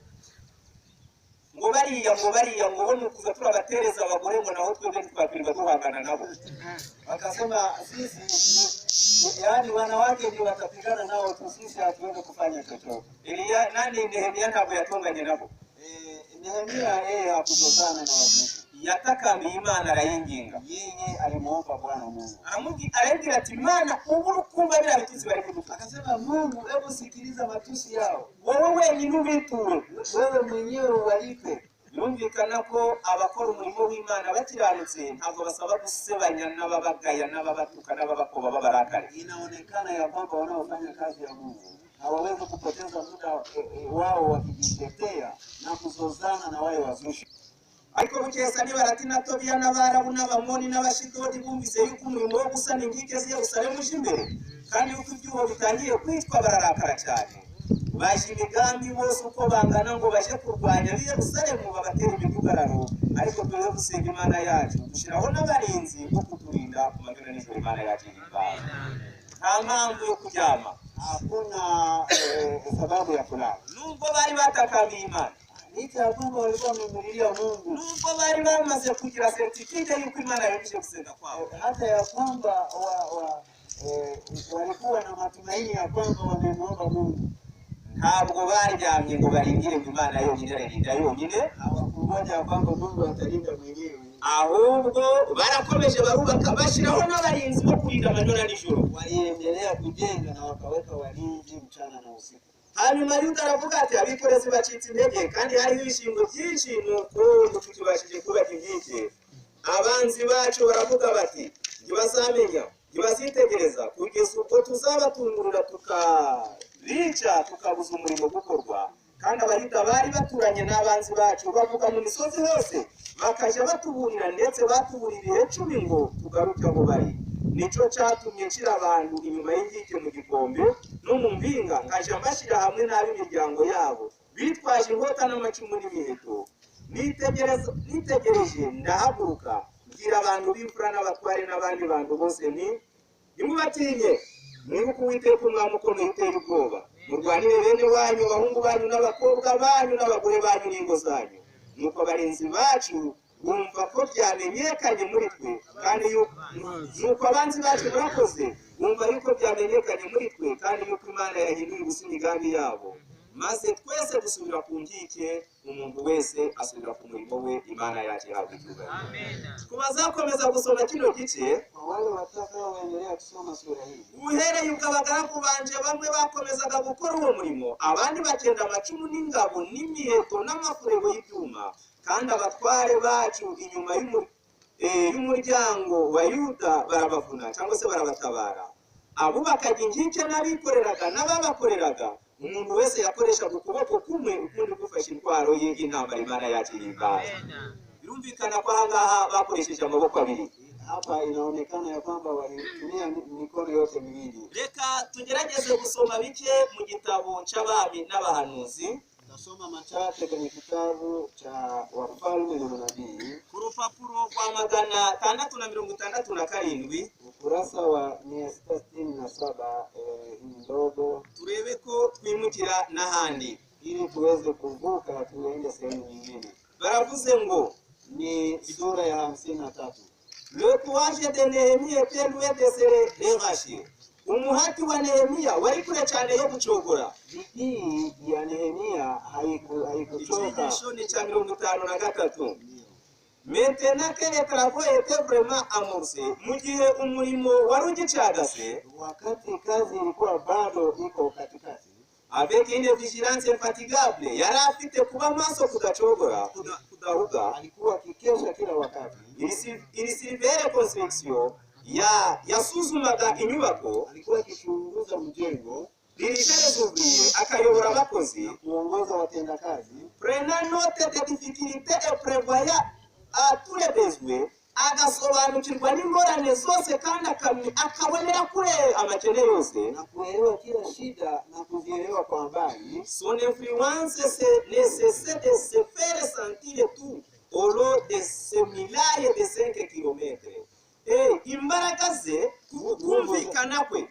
bariya ngo ni ukuza turabatereza abagore, ngo naho twebwe ntitwakwirirwa duhangana nabo. wakasema sisi, yaani wanawake ndio watapigana nao tu, sisi hatuwezi kufanya chochote. Nehemiya ntabwo yatonganye nabo. Nehemiya hakuzozana na wazushi. Yatakambiye Imana arayinginga. Yeye alimuomba Bwana Mungu. Arabwira ati, Imana ubu kumva biriya bitutsi bari kuduka. Akasema, Mungu, hebu sikiliza matusi yao. Wowe wenyine ubiture. Wewe mwenyewe walipe. Yumvikana ko abakora umurimo w'Imana bakiranutse ntabwo basaba gusebanya n'ababagaya n'ababatuka n'ababakoba b'abarakari. Inaonekana ya kwamba wanaofanya kazi ya Mungu hawawezi kupoteza muda wao wakijitetea na kuzozana na wale wazushi. Ariko bukeye Sanibalati na Tobiya n'Abarabu n'Abamoni n'Abashidodi bumvise yuko umurimo wo gusana inkike z'i Yerusalemu uje imbere, kandi yuko ibyuho bitangiye kwitwa, bararakara cyane. Baje imigambi bose uko bangana ngo baje kurwanya ab'i Yerusalemu babatera imidugararo. Ariko twebwe gusenga Imana yacu, dushyiraho n'abarinzi bo kuturinda ku manywa n'ijoro. Imana yacu ihimbaza. Nta mpamvu yo kuryama, Hakuna sababu ya kulala. nubwo bari batakambiye Imana. licha ya kwamba walikuwa wamemlilia Mungu, nubwo bari bamaze kugira certificate yuko Imana yumvise gusenga kwabo, hata ya kwamba walikuwa na matumaini ya kwamba wamemwomba Mungu, ntabwo baryamye ngo barindire ngo Imana yonyine arinda yonyine, hawakungoja kwamba Mungu atalinda mwenyewe, ahubwo barakomeje barubaka bashyiraho n'abarinzi bo kurinda amanywa n'ijoro. Waliendelea kujenga na wakaweka walinzi mchana na usiku. Hanyuma Yuda aravuga ati abikorezi bacitse intege kandi hariho ibishingo byinshi, nuko tukibashije kubaka inkike. Abanzi bacu baravuga bati ntibazamenya, ntibazitegereza kugeza ubwo tuzabatungurira tukabica tukabuza umurimo gukorwa. Kandi Abayuda bari baturanye n'abanzi bacu bavuga mu misozi hose, bakaja batuburira ndetse batubura ibihe 10 ngo tugaruke aho bari. Nico cyatumye nshira abantu inyuma y'inkike mu gikombe no mu mpinga, nkaja mbashyira hamwe n'ab'imiryango yabo bitwaje inkota n'amacumu n'imiheto. Nitegereje ndahaguruka mbwira abantu b'imfura n'abatware n'abandi bantu bose nti ntimubatinye, mwibuke Uwiteka umwami ukomeye utera ubwoba, murwanire bene wanyu, abahungu banyu n'abakobwa banyu n'abagore banyu n'ingo zanyu. Nuko abarinzi bacu bumva ko byamenyekanye muri twe, kandi nuko abanzi bacu barakoze bumva yuko byamenyekanye muri twe, kandi yuko Imana yahinduye ubusa imigambi yabo, maze twese dusubira ku nkike, umuntu wese asubira ku murimo we. Imana yacu ihabwa icyubahiro. Amen. Kubazakomeza gusoma kino gice, wale watakao waendelea kusoma sura hii, uhereye ubwo abagaragu banje bamwe bakomezaga gukora uwo murimo, abandi bagenda amacumu n'ingabo n'imiheto n'amafurego y'ibyuma, kandi abatware bacu inyuma y'umuryango wa Yuda barabavuna cyangwa se barabatabara. Abubakaga inkike n'abikoreraga n'ababakoreraga, umuntu wese yakoreshaga ukuboko kumwe ukundi gufasha intwaro ye y'intambara. Imana yacu ihimbaza. Birumvikana ko ahangaha bakoresheje amaboko abiri. Hapa inaonekana ya kwamba walitumia mikono yote miwili. Reka tugerageze gusoma bike mu gitabo cy'Abami n'Abahanuzi. Nasoma machache kwenye kitabu cha Wafalme na Manabii, ku rupapuro rwa 667, ukurasa wa 667, ndogo, turebe ko twimukira n'ahandi ili tuweze kuvuka tuende sehemu nyingine. Baravuze ngo ni sura ya 53. Le courage de Nehemie était loin de se déracher. Umuhati wa Nehemia wari kure cyane yo gucogora. Bidii ya Nehemia haikuchoka. Ikigisho ni cha 53. Maintenant que les travaux étaient vraiment amorcés, mu gihe umurimo wari ugicagase, wakati kazi ilikuwa bado iko katikati, avec une vigilance infatigable, yari afite kuba maso kudacogora kudahuga, alikuwa kikesha kila wakati. Il surveillait construction, yasuzumaga inyubako, alikuwa akichunguza mjengo, dirigeait ouvrier, akayobora abakozi, kuongoza watendakazi, prenant note des difficultés et prévoyant à tous les besoins, agasobanukirwa n'ingorane zose kandi akabonera kure amakene yose, na kuelewa kila shida na kuzielewa kwa mbali. Son influence ne cesse de se faire sentir tout au long de ces milliers de 5 kilomètres. Imbaraga ze kumvikana kwe,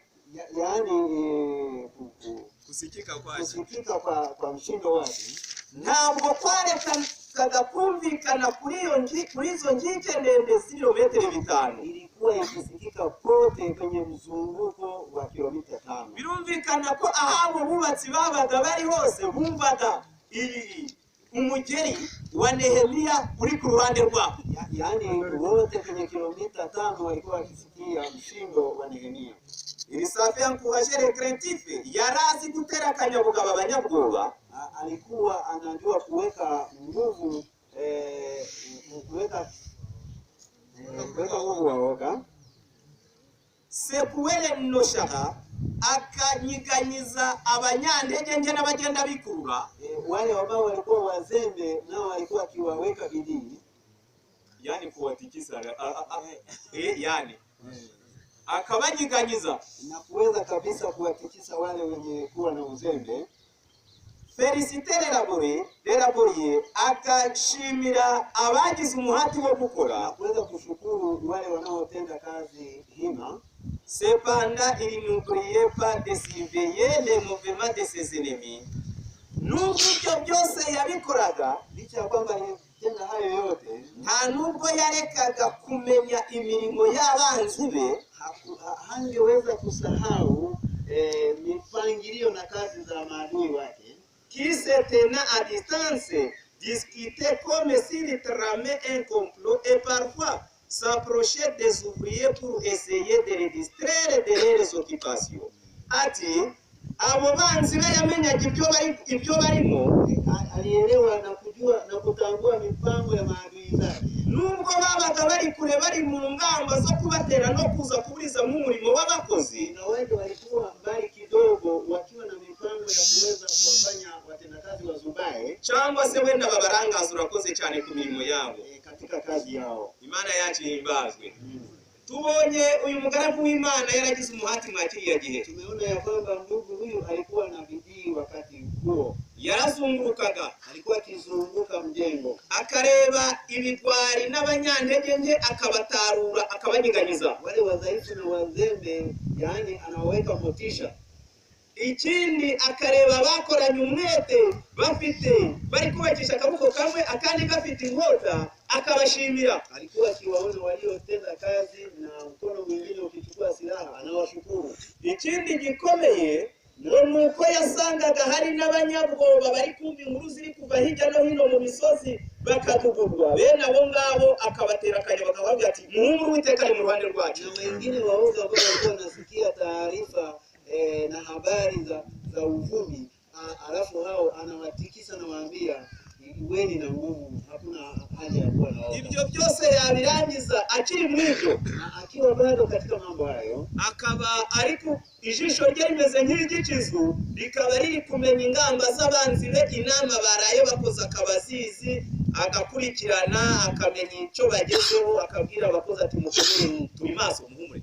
yaani kusikika kwa mshindo wake, ntabwo kwarekaga kumvikana kuri izo nkike ndende z'ibirometero 5. ilikuwa ikisikika pote kwenye mzunguko wa kilomita 5. Birumvikana ko ahabo bubatsi babaga bari hose bumvaga umugeri wa Nehemia uri ku ruhande rwabo. Yaani wote kwenye kilomita 5 walikuwa wakisikia mshindo wa Nehemia. Il savait encourager les craintifs, yarazi gutera akanyabugabo abanyabwoba. Alikuwa anajua kuweka nguvu kuweka nguvu waoga. Sekuwele noshaka akanyiganyiza abanyantege nke n'abagenda bikurura. Wale ambao walikuwa wazembe nao walikuwa akiwaweka bidii, yani kuwatikisa yani akabanyiganyiza na kuweza kabisa kuwatikisa wale wenye kuwa na uzembe. Felicite Leraboriye akashimira abagize umuhati wo gukora, na kuweza kushukuru wale wanaotenda kazi hima. Cependant, il n'oubliait pas de surveiller les mouvements de ses ennemis. nubwo ibyo byose yabikoraga, licha ya kwamba alitenda hayo yote, nta nubwo yarekaga kumenya imirimo y'abanzi be, hangeweza kusahau mipangilio na kazi za maadui wake. Qui se tenait à distance, discutait comme s'il tramait un complot et parfois s'approchait des ouvriers pour essayer de les distraire de leurs occupations. Ati abo banzi be yamenyaga ibyo barimo, alielewa na kujua na kutambua mipango ya maadui zake. Nubwo babaga bari kure bari mu ngamba zo kubatera no kuza kuburiza mu murimo w'abakozi, na wengi walikuwa mbali kidogo wakiwa na mipango ya kuweza kuwafanya watendakazi wazubae, cyangwa se wenda babarangaza urakoze cyane ku mirimo yabo katika kazi yao. Imana yacu himbazwe. Tubonye uyu mugaragu w'Imana yaragize umuhati mwa kiriya gihe. Tumeona ya kwamba ndugu huyu alikuwa na bidii wakati huo. Yarazungurukaga, alikuwa akizunguka mjengo, akareba ibigwari n'abanyantege nke akabatarura akabanyiganyiza, wale wadhaifu na wazembe, yani anaweka motisha. Ikindi akareba bakoranye umwete bafite bari kubakisha akaboko kamwe akandi gafite inkota akabashimira. Alikuwa akiwaona waliotenda kazi na mkono mwingine ukichukua silaha anawashukuru. Ikindi gikomeye nuko yasangaga hari n'abanyabwoba bari kumva inkuru ziri kuva hirya no hino mu misozi bakadugurwa, bene abo ngabo akabatera akanya bakababwira ati muhumure Uwiteka ari mu ruhande rwacu. Na wengine waoga ambao walikuwa wanasikia taarifa na habari za uvumi, alafu hao anawatikisa na waambia iweni na nguvu, hakuna haja ya kuwa na hofu. Ibyo byose yabirangiza akiri mwibyo, na akiwa bado katika mambo hayo, akaba ariko ijisho rye rimeze nk'igikizu rikaba riri kumenya ingamba z'abanzi be, inama baraye bakoze akabazizi, agakurikirana akamenya icyo bagezeho, akabwira abakozi ati mukomere turi maso muhumure.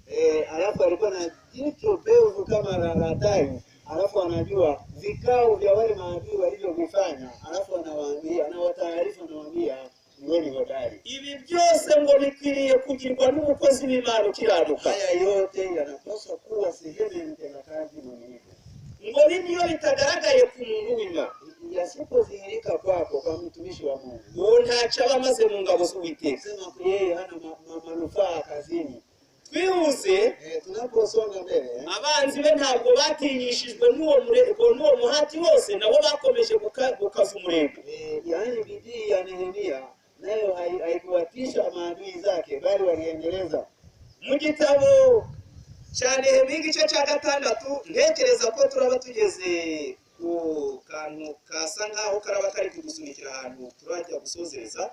Alafu alikuwa na jicho pevu kama la tai, alafu anajua vikao vya wale maadui walivyofanya, alafu anawaambia, anawataarifa, anawaambia niweni hodari. Ibi byose ngo bikwiriye kugirwa n'umukozi w'Imana ukiranuka. Haya yote yanapaswa kuwa sehemu ya mtendakazi mwaminifu. Ngo niyo bitagaragaye ku muntu w'Imana, yasipodhihirika kwako kwa mtumishi wa Mungu, uwo ntacyo aba amaze mu ngabo z'Uwiteka, sema yeye hana manufaa kazini. Twihuze tunaposonga mbele, abanzi be ntabwo batinyishijwe n'uwo muhati wose, nabo bakomeje gukaza umurego. Yani bidii ya Nehemia nayo haikuwatisha maadui zake, bali waliendeleza. Mu gitabo cya Nehemia igice cya 6 ntekereza ko turaba tugeze ku kantu kasa nkaho karaba kari kudusunikira ahantu turajya gusozereza.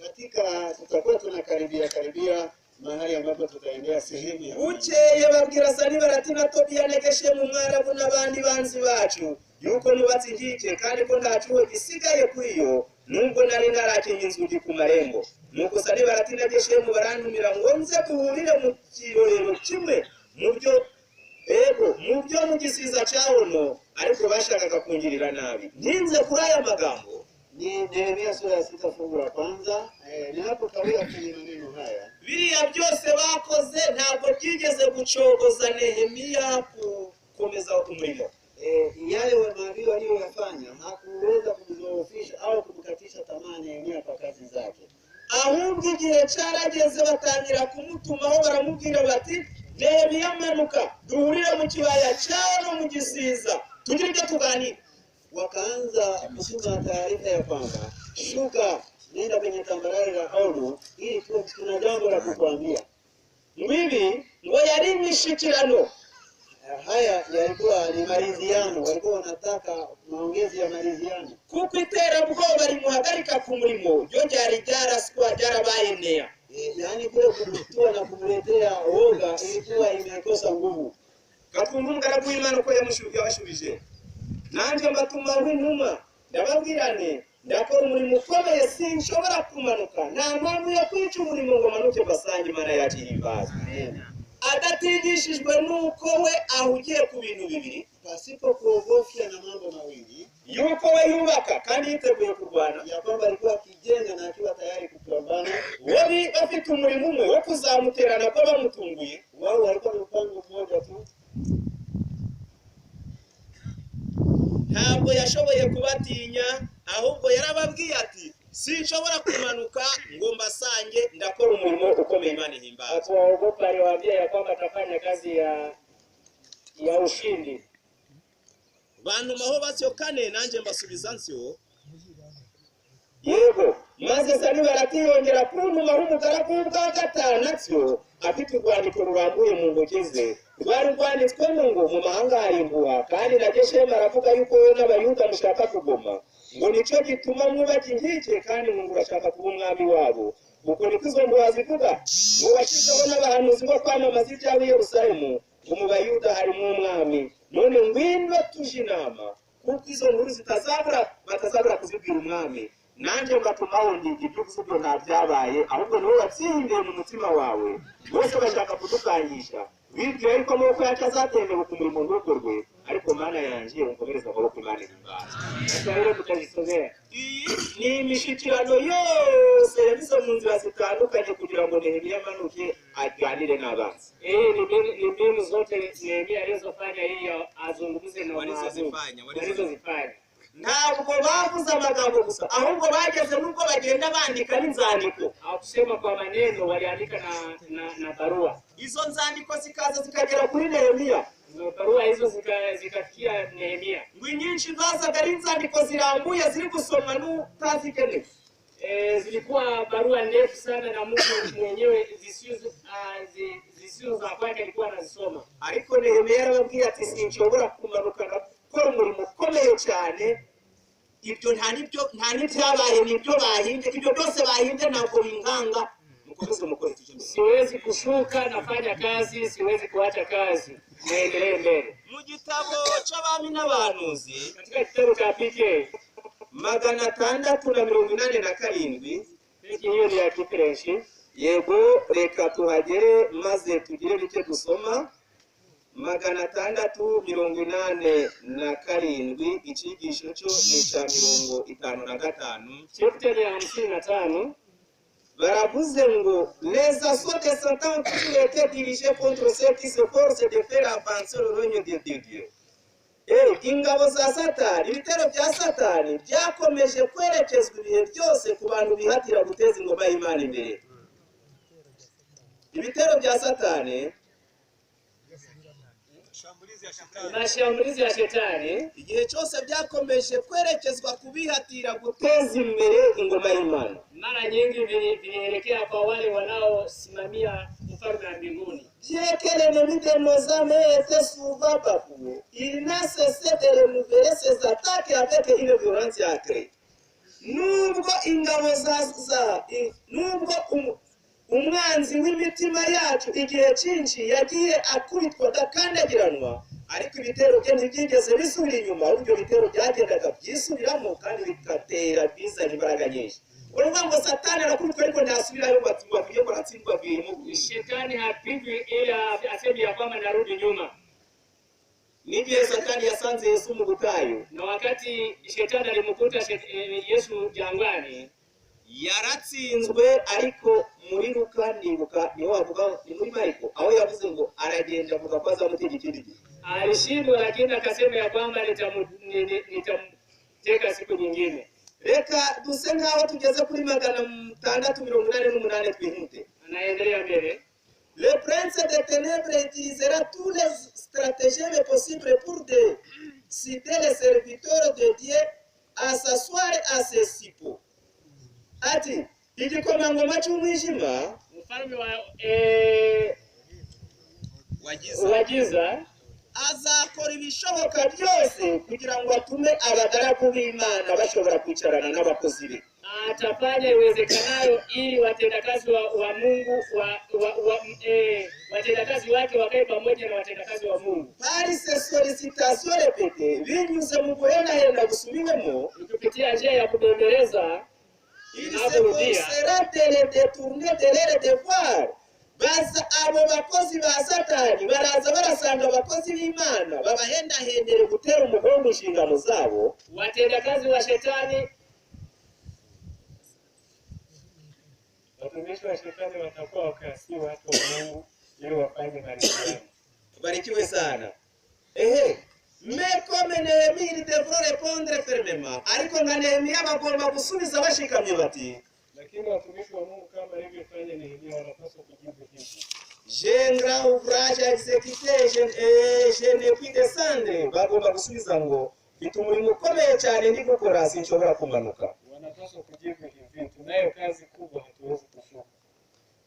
Katika tutakuwa tunakaribia mahali ambapo tutaendea sehemu ya Bukeye babwira Sanibalati na Tobiya Negeshemu Mwarabu n'abandi banzi bacu yuko nubatse inkike kandi ko nta cyuho gisigaye kuri yo, nubwo nari narakinye inzugi ku marembo. Nuko Sanibalati na Negeshemu barantumira ngo nze duhurire mu kirorero kimwe mu byo mu gisiza cyahono, ariko bashakaga kungirira nabi. Ntinze kuri aya magambo, ni Nehemia sura ya 6 fungu la kwanza. Ninapokawia kwenye maneno haya, biriya byose bakoze ntabwo byigeze gucogoza Nehemia kukomeza umurimo. Yale maadui waliyofanya hakuweza kumdhoofisha au kumkatisha tamaa Nehemia kwa kazi zake. Ahubwo igihe cyarageze batangira kumutumaho, baramubwira bati Nehemia manuka duhurire mu kibaya cyawe no mu gisiza tugire ibyo tuganira. Wakaanza kutuma taarifa ya kwamba shuka, nenda kwenye tambarare la Ono ili tuna jambo la kukuambia. Mwibi ngo yari imishikirano. Haya yalikuwa ni maridhiano, walikuwa wanataka maongezi ya maridhiano. Kuko iterabwoba rimuhagarika ku murimo ryo ryari ryaraswa ryarabaye nea. Yani kule kumtua na kumletea woga ilikuwa imekosa nguvu. Gatumba umugaragu w'Imana ko yabashubije, nanjye mbatumaho intumwa ndababwirane ndakora umurimo ukomeye, sinshobora kumanuka, nta mpamvu yo kwica umurimo ngo manuke basange Imana yacu ihimbazwe. Adatigishijwe nuko we ahugiye ku bintu bibiri, pasipo kuogofya na mambo mawili, yuko we yubaka kandi yiteguye kurwana, ya kwamba alikuwa akijenga na akiwa tayari kupambana. Wari bafite umurimo umwe wo kuzamuterana ko bamutunguye, wao walikuwa na mpango mmoja tu. ntabwo yashoboye kubatinya, ahubwo yarababwiye ati sinshobora kumanuka ngo mbasange ndakora umurimo ukomeye Imana ihimbaza. Hakuwaogopa, aliwaambia ya kwamba atafanya kazi ya ushindi. Bantumaho batyo kane nanjye mbasubiza nsyo. Yego, maze Sawuli baratiyongera kuntumaho umugaragu bwa gatanu atyo, afite urwandiko rurambuye mu ntoki ze. Rwari rwanditswemo ngo mu mahanga hari impuha, kandi na Geshemu aravuga yuko we n'Abayuda mushaka kugoma, ngo nicyo gituma mwubaka inkike, kandi ngo urashaka kuba umwami wabo. Uko niko izo mpuha zivuga, ngo washyizeho n'abahanuzi bo kwamamaza ibyawe i Yerusalemu, ngo mu Bayuda harimo umwami. None ngwino tuje inama, kuko izo nkuru batazabura kuzibwira umwami. Nanjye ngatumaho ndi ibyo uvuze nta byabaye, ahubwo niwe watsindiye mu mutima wawe. Bose bashaka kudukangisha, bityo ariko amaboko yacu azatendewe ku murimo ntukorwe, ariko Mana yanjye unkomereze amaboko Imana ihimbaza. Rero mutazisomera. Iyi ni imishyikirano yose yagize mu nzira zitandukanye kugira ngo Nehemiya amanuke aganire n'abanzi. Ni mbinu zote Nehemia alizofanya hiyo azungumze na walizozifanya. Ntabwo bavuze amagambo gusa, ahubwo bageze nubwo bagenda bandika n'inzandiko. Hakusema kwa maneno, waliandika na barua. Izo nzandiko zikaza zikagera kuri Nehemiya. Barua hizo zikafikia Nehemia. Ngo nyinshi zazaga ari inzandiko zirambuye ziri gusoma n'utazikeneye. Zilikuwa barua ndefu sana na mtu mwenyewe zisizo za kwake alikuwa anazisoma. Ariko Nehemiya arababwiye ati sinshobora kumanuka gukora umurimo ukomeye cyane. Ibyo nta n'ibyabaye n'ibyo bahimbye, ibyo byose bahimbye ntabwo binganga. Mukomeze mukore tujye. Siwezi kushuka, nafanya kazi, siwezi kuacha kazi. Naendelee mbele. Mu gitabo c'abami n'abahanuzi, Katika kitabu cha PK 687, peji hiyo ni ya Kifreshi. Yego, reka tuhagere maze tugire nicyo dusoma. 687 icigisho cyo ni cya 55. Chapter ya 55. Baravuze ngo les assauts de Satan qui étaient dirigés contre ceux qui se forcent de faire avancer le règne de Dieu. Ingabo za Satani, ibitero bya Satani byakomeje kwerekezwa ibihe byose ku bantu bihatira guteza ingoma y'Imana imbere. Ibitero bya Satani, mashambulizi ya shetani, igihe cyose byakomeje kwerekezwa kubihatira guteza imbere ingoma y'Imana. mara nyingi vilielekea kwa wale wanaosimamia ufalme wa mbinguni. Bien que l'ennemi de nos âmes était souvent bafoué, il n'a cessé de renouveler ses attaques avec une violence accrue. Nubwo ingabo nubwo umwanzi w'imitima yacu igihe cyinshi yagiye akubitwa akandagiranwa, ariko ibitero bye ntibyigeze bisubira inyuma, ibyo bitero byagendaga byisubiramo kandi bigatera bizana imbaraga nyinshi. Urumva ngo Satani arakubitwa ariko ntasubirayo ngo avuge ko atsindwa birimo. Shetani hapigwi ili aseme ya kwamba narudi nyuma. N'igihe Satani yasanze Yesu mu butayu, Na wakati shetani alimkuta Yesu jangwani, yaratsinzwe, ariko muri Luka nibuka niho bavuga, ni muri Mariko aho yavuze ngo aragenda avuga ko azamutega ikindi gihe. alishindwa, lakini akasema ya kwamba nitamteka siku nyingine. Reka duse nkaho tugeze kuri 688 twihute. Anaendelea mbele. Le prince des ténèbres utilisera tous les stratagèmes possibles pour citer les serviteurs de Dieu à s'asseoir à ses sipo. Ati, igikomangoma cy'umwijima, Mfalme wa giza azakora ibishoboka byose kugira ngo atume abagaragu b'Imana bashobora kwicarana n'abakozi be. atafanya iwezekanayo ili watendakazi wa Mungu watendakazi wake wakae pamoja na watendakazi wa Mungu. Par ces sollicitations répétées, binyuze mu guhenahena gusubiwemo, Kupitia njia ya kubembeleza, il s'efforcera de les détourner de leur devoir. Abo bakozi ba Satani baraza barasanga abakozi b'Imana babahendahendere gutera umugongo inshingano zabo. watendakazi wa shetani, watumishi wa shetani watakuwa wakasi watu wa Mungu ili wafanye kazi yao. Barikiwe sana. Mais comme Néhémie, ils devront répondre fermement. Ariko nka Nehemiya bagomba gusubiza bashikamye bati, lakini watumishi wa Mungu kama alivyofanya Nehemia wanapaswa kujibu hivi. j'ai un grand ouvrage à exécuter, je ne puis descendre. Bagomba gusubiza ngo mfite umurimo ukomeye cyane ndi gukora, sinshobora kumanuka. Wanapaswa kujibu hivi, tunayo kazi kubwa, hatuwezi kushuka.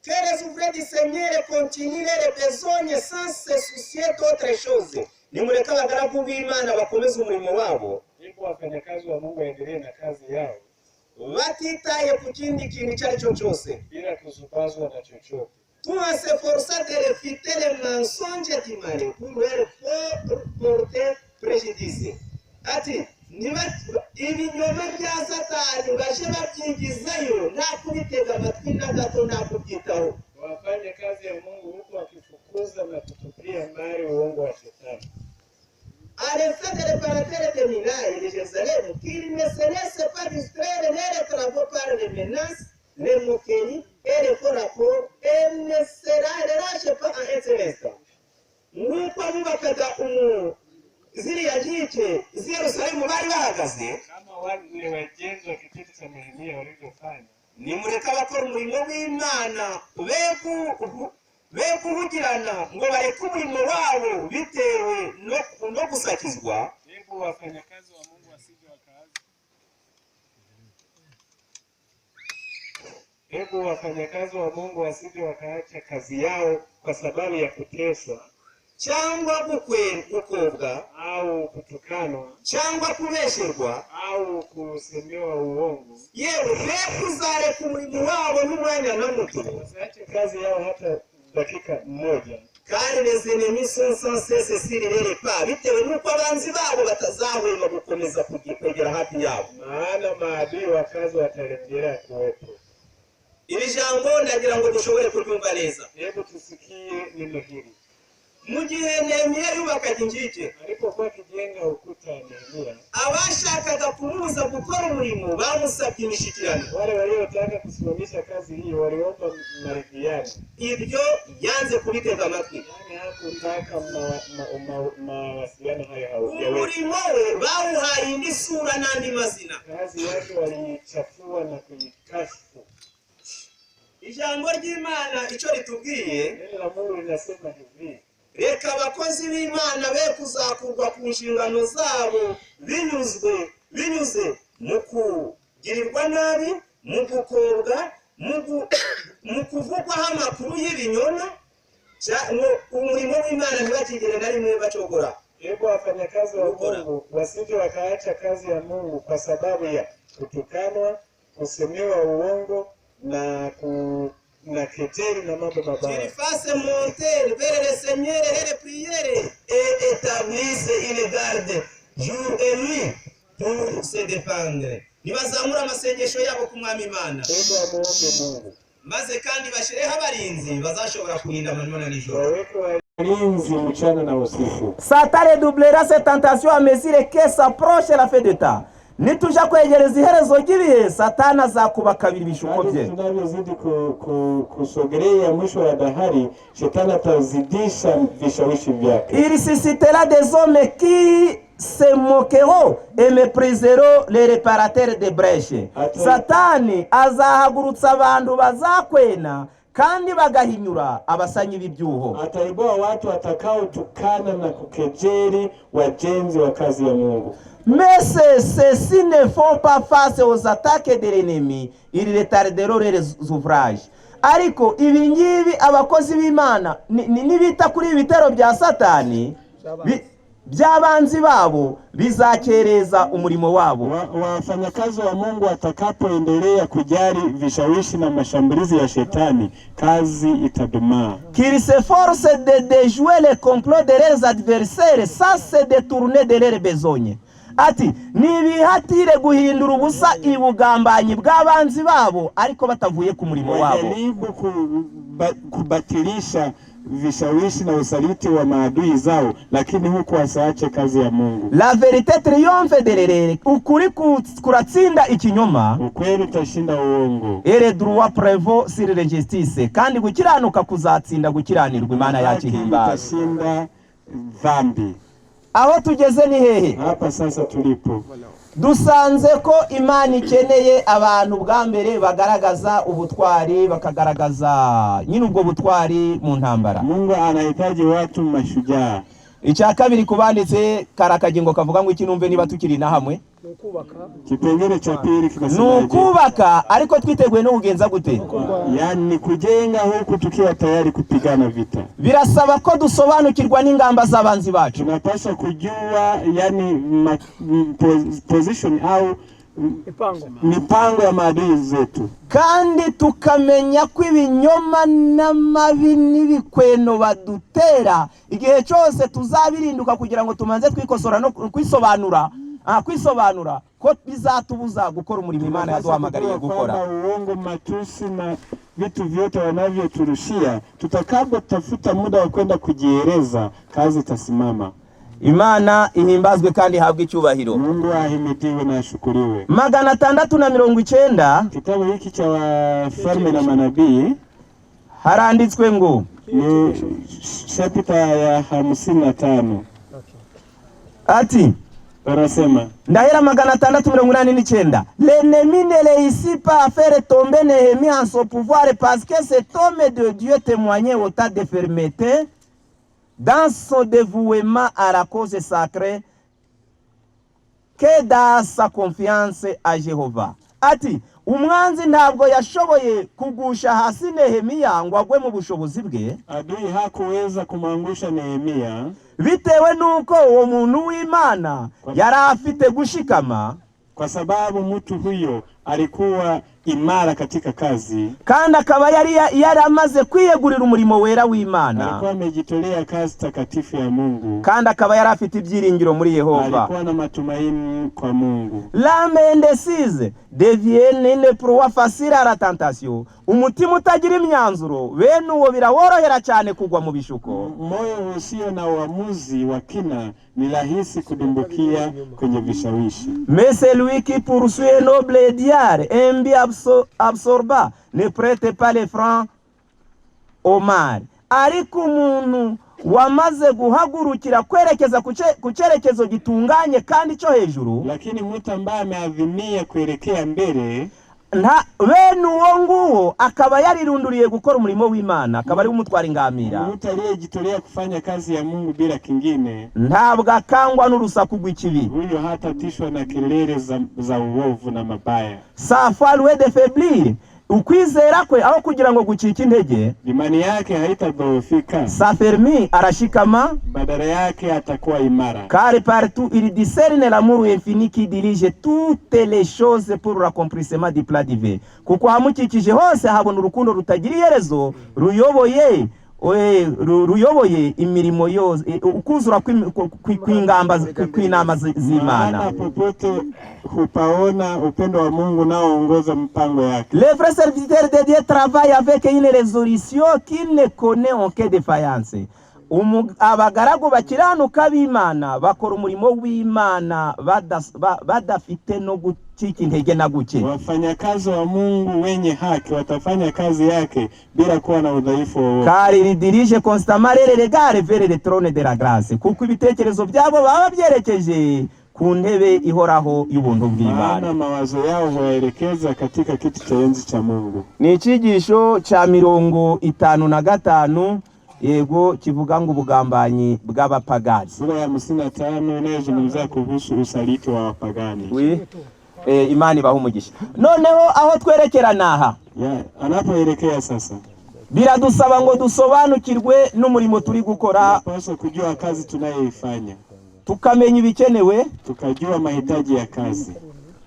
Que les ouvriers du Seigneur continuent les besognes sans se soucier d'autre chose. Nimureka abagaragu b'Imana bakomeze umurimo wabo, Hebu wafanyakazi wa Mungu waendelee na kazi yao batitaye ku kindi kintu icyo ari cyo cyose. bila kusupazwa na chochote. Tout en s'efforçant de réfuter les mensonges du mal pour leur porter préjudice. Ati ibinyoma bya Satani baje babyigizayo nta kubitega amatwi na gato, nta kubyitaho. Wafanye kazi ya Mungu huku wakifukuza na kutupia mbali uongo wa shetani. À l'effet des réparateurs des minailles de Jérusalem, qu'ils ne se laissent pas distraire les travaux par les menaces, les moqueries et les faux rapports, et ne se relâchent pas en un seul instant. Nk'uko bubakaga ziriya nkike z'i Yerusalemu bari bahagaze, Kama wale wajenzi wa kipindi cha Nehemia walivyofanya, nimureka abakora umurimo w'Imana be kuhugirana ngo bareke umurimo wabo bitewe no gusakizwa. hebu wafanyakazi wa Mungu wasije wakaacha. Hebu wafanyakazi wa Mungu wasije wakaacha kazi yao kwa sababu ya kuteswa cyangwa gukobwa au kutukanwa cyangwa kubesherwa, au kusemewa uongo. yewe be kuzareka umurimo wabo n'umwanya na muto. Wasiache kazi yao hata dakika moja. Kandi les ennemis sont sans cesse sur les repas, bitewe n'uko abanzi babo batazahwema gukomeza kwegera hafi yabo. Maana maadui wa kazi wataendelea kuwepo. Iri jambo ndagira ngo dushobore kuryumva neza. Hebu tusikie neno hili. Mu gihe Nehemiya yubakaga inkike, Alipokuwa akijenga ukuta wa Nehemia, abashakaga kumubuza gukora umurimo bamusabye imishyikirano. wale waliotaka kusimamisha kazi hii waliomba maridhiano. Ibyo yanze kubitega amatwi. Yaani hakutaka mawasiliano hayo haujawepo. Umurimo we bawuhaye indi sura n'andi mazina. Kazi yake waliichafua na kuikashifu. Ijambo ry'Imana icyo ritubwiye, Neno la Mungu linasema hivi, reka abakozi b'Imana be kuzakurwa ku nshingano zabo binyuze mu kugirirwa nabi, mu gukobwa, mu kuvugwaho amakuru y'ibinyoma, umurimo w'Imana ntibakigere na rimwe bacogora. hebu wafanyakazi wa Mungu wasije wakaacha kazi ya Mungu kwa sababu ya kutukanwa, kusemewa uongo na kejeli na mambo mabaya. Qu'il fasse monter vers le Seigneur et les prières et établisse une garde jour et nuit pour se défendre. Nibazamura amasengesho yabo ku Mwami Imana, Hebu amuombe Mungu maze kandi bashireho abarinzi bazashobora kurinda amanywa na nijoro. waweke walinzi mchana na usiku. Satan redoublera ses tentations à mesure que s'approche la fin de temps. Nituja kwegereza iherezo ry'ibihe, Satani azakuba kabiri ibishuko bye. Tunavyozidi kusogelea mwisho wa dahari, shetani atazidisha vishawishi vyake. Il suscitera des hommes qui se moqueront et mépriseront les réparateurs de brèches. Satani azahagurutsa abantu bazakwena kandi bagahinyura abasanyi b'ibyuho. Ataibua watu watakaotukana na kukejeli wajenzi wa kazi ya Mungu. Mais ceux-ci ne font pas face aux attaques de l'ennemi, ils retarderont les ouvrages. Ariko ibi ngibi abakozi b'Imana nibita kuri ibitero bya Satani by'abanzi babo bizakereza umurimo wabo. Wafanyakazi wa Mungu watakapoendelea kujali vishawishi na mashambulizi ya shetani, kazi itadumaa. Qu'ils s'efforcent de déjouer les complots de leurs adversaires sans se détourner de leurs besognes. Ati nibihatire guhindura ubusa ibugambanyi bw'abanzi babo ariko batavuye ku murimo wabo. Wajaribu kubatilisha vishawishi na usaliti wa maadui zao, lakini huku wasaache kazi ya Mungu. La vérité triomphe de l'erreur. Ukuri kuratsinda ikinyoma. Ukweli utashinda uongo. Et le droit prévaut sur l'injustice. Kandi gukiranuka kuzatsinda gukiranirwa. Imana yacu ihimbaza. Utashinda dhambi. aho tugeze ni hehe? Hapa sasa tulipo Dusanze ko Imana ikeneye abantu bwa mbere bagaragaza ubutwari, bakagaragaza nyine ubwo butwari mu ntambara. Mungu anahitaji watu mashujaa. Icya kabiri kubanditse karakagingo kavuga ngo iki numve niba tukiri na hamwe. Kipengele cha pili kinasema nukubaka ariko twiteguye no kugenza gute? Yani kujenga huku tukiwa tayari kupigana vita. Birasaba ko dusobanukirwa n'ingamba z'abanzi bacu. Tunapaswa kujua yani position au mipango ya maadui zetu, kandi tukamenya ko ibinyoma n'amabi n'ibikweno badutera igihe cyose tuzabirinduka kugira ngo tumanze twikosora no kwisobanura ko bizatubuza gukora umurimo Imana yaduhamagariye gukora. Uongo, matusi na vitu vyote wanavyoturushia, tutakapotafuta muda wa kwenda kujieleza, kazi itasimama. Imana ihimbazwe kandi habwe icyubahiro. Mungu ahimidiwe na ashukuriwe. 690 kitabu hiki cha Wafalme na Manabii haranditswe ngo ni chapter ya 55. Ati Parasema ndahera 689 l'ennemi ne réussit pas à faire tomber Néhémie en son pouvoir parce que cet homme de Dieu témoignait autant de fermeté dans son dévouement à la cause sacrée que dans sa confiance à Jéhovah. Ati umwanzi ntabwo yashoboye kugusha hasi Nehemia ngo agwe mu bushobozi bwe. Adui hakuweza kumangusha Nehemia bitewe nuko uwo muntu w'Imana yari afite gushikama, kwa sababu mtu huyo alikuwa imara katika kazi, kandi akaba yari amaze kwiyegurira umurimo wera w'Imana, alikuwa amejitolea kazi takatifu ya Mungu, kandi akaba yari afite ibyiringiro muri Yehova, alikuwa na matumaini kwa Mungu. L'âme indécise devient une proie facile à la tentation. Umutima utagira imyanzuro bene uwo biraworohera cyane kugwa mu bishuko. Moyo usio na uamuzi wa kina ni rahisi kudumbukia kwenye vishawishi. Mais celui qui poursuit un noble idéal et bien absorba ne prête pas les francs au mal. Ariko umuntu wamaze guhagurukira kwerekeza ku cyerekezo gitunganye kandi cyo hejuru, lakini mtu ambaye ameazimia kuelekea mbele, bene uwo nguwo akaba yarirunduriye gukora umurimo w'Imana, akaba ari umutwara ingamira. Mtu aliyejitolea kufanya kazi ya Mungu bila kingine, ntabwo akangwa n'urusaku rw'ikibi. Huyo hatatishwa na kelele za uovu na mabaya. Sa foi loin de faiblir, ukwizera kwe aho kugira ngo gucika intege, imani yake haitadhoofika. Sa fermi arashikama, badala yake atakuwa imara. Car partout il discerne l'amour infini qui dirige toutes les choses pour l'accomplissement du plan divin. Kuko hamukikije hose habona urukundo rutagira iherezo ruyoboye imirimo yose, ukuzura kw'inama z'Imana. Popote hupaona upendo wa Mungu naoongoza mpango yake. Les vrais serviteurs de Dieu travaillent avec une résolution qui ne connaît aucune défaillance. Abagaragu bakiranuka b'Imana bakora umurimo w'Imana badafite no gucika intege na guke. Wafanyakazi wa Mungu wenye haki watafanya kazi yake bila kuwa na udhaifu wowote. Car il dirige constamment les regards vers le trône de la grâce. Kuko ibitekerezo byabo baba byerekeje ku ntebe ihoraho y'ubuntu bw'Imana. Mawazo yao huelekeza katika kiti cha enzi cha Mungu. Ni icyigisho cya 55 yego kivuga ngo ubugambanyi bw'abapagani. Sura ya 55 inayozungumzia kuhusu usaliti wa wapagani. Imana ibaha umugisha. Noneho aho twerekerana aha, anapoelekea sasa, biradusaba ngo dusobanukirwe n'umurimo turi gukora, tunapaswa kujua kazi tunayoifanya, tukamenya ibikenewe, tukajua mahitaji ya kazi,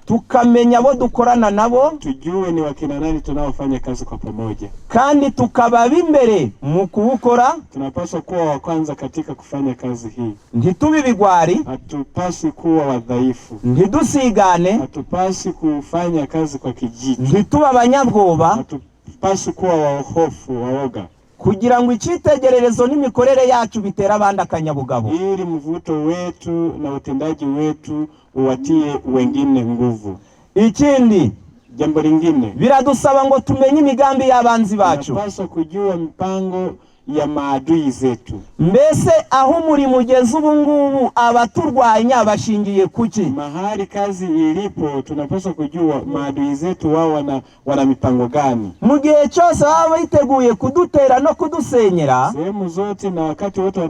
tukamenya abo dukorana nabo, tujue ni wakina nani tunaofanya kazi kwa pamoja, kandi tukaba bimbere mu kuwukora. Tunapaswa kuwa wa kwanza katika kufanya kazi hii. Ntitubi bigwari, hatupasi kuwa wadhaifu, ntidusigane, hatupasi kufanya kazi kwa kijiji, ntituba abanyabwoba, hatupasi kuwa wahofu waoga, kugira ngo icyitegererezo n'imikorere yacu bitera abandi akanyabugabo, ili mvuto wetu na utendaji wetu uwatie wengine nguvu. Ikindi, jambo lingine, biradusaba ngo tumenye imigambi y'abanzi bacu. Tunapaswa kujua mipango ya maadui zetu. Mbese aho umurimo ugeze ubu ngubu abaturwanya bashingiye kuki? Mahali kazi ilipo tunapaswa kujua maadui zetu wao wana mipango gani. Mu gihe cyose baba biteguye kudutera no kudusenyera, sehemu zote na wakati wote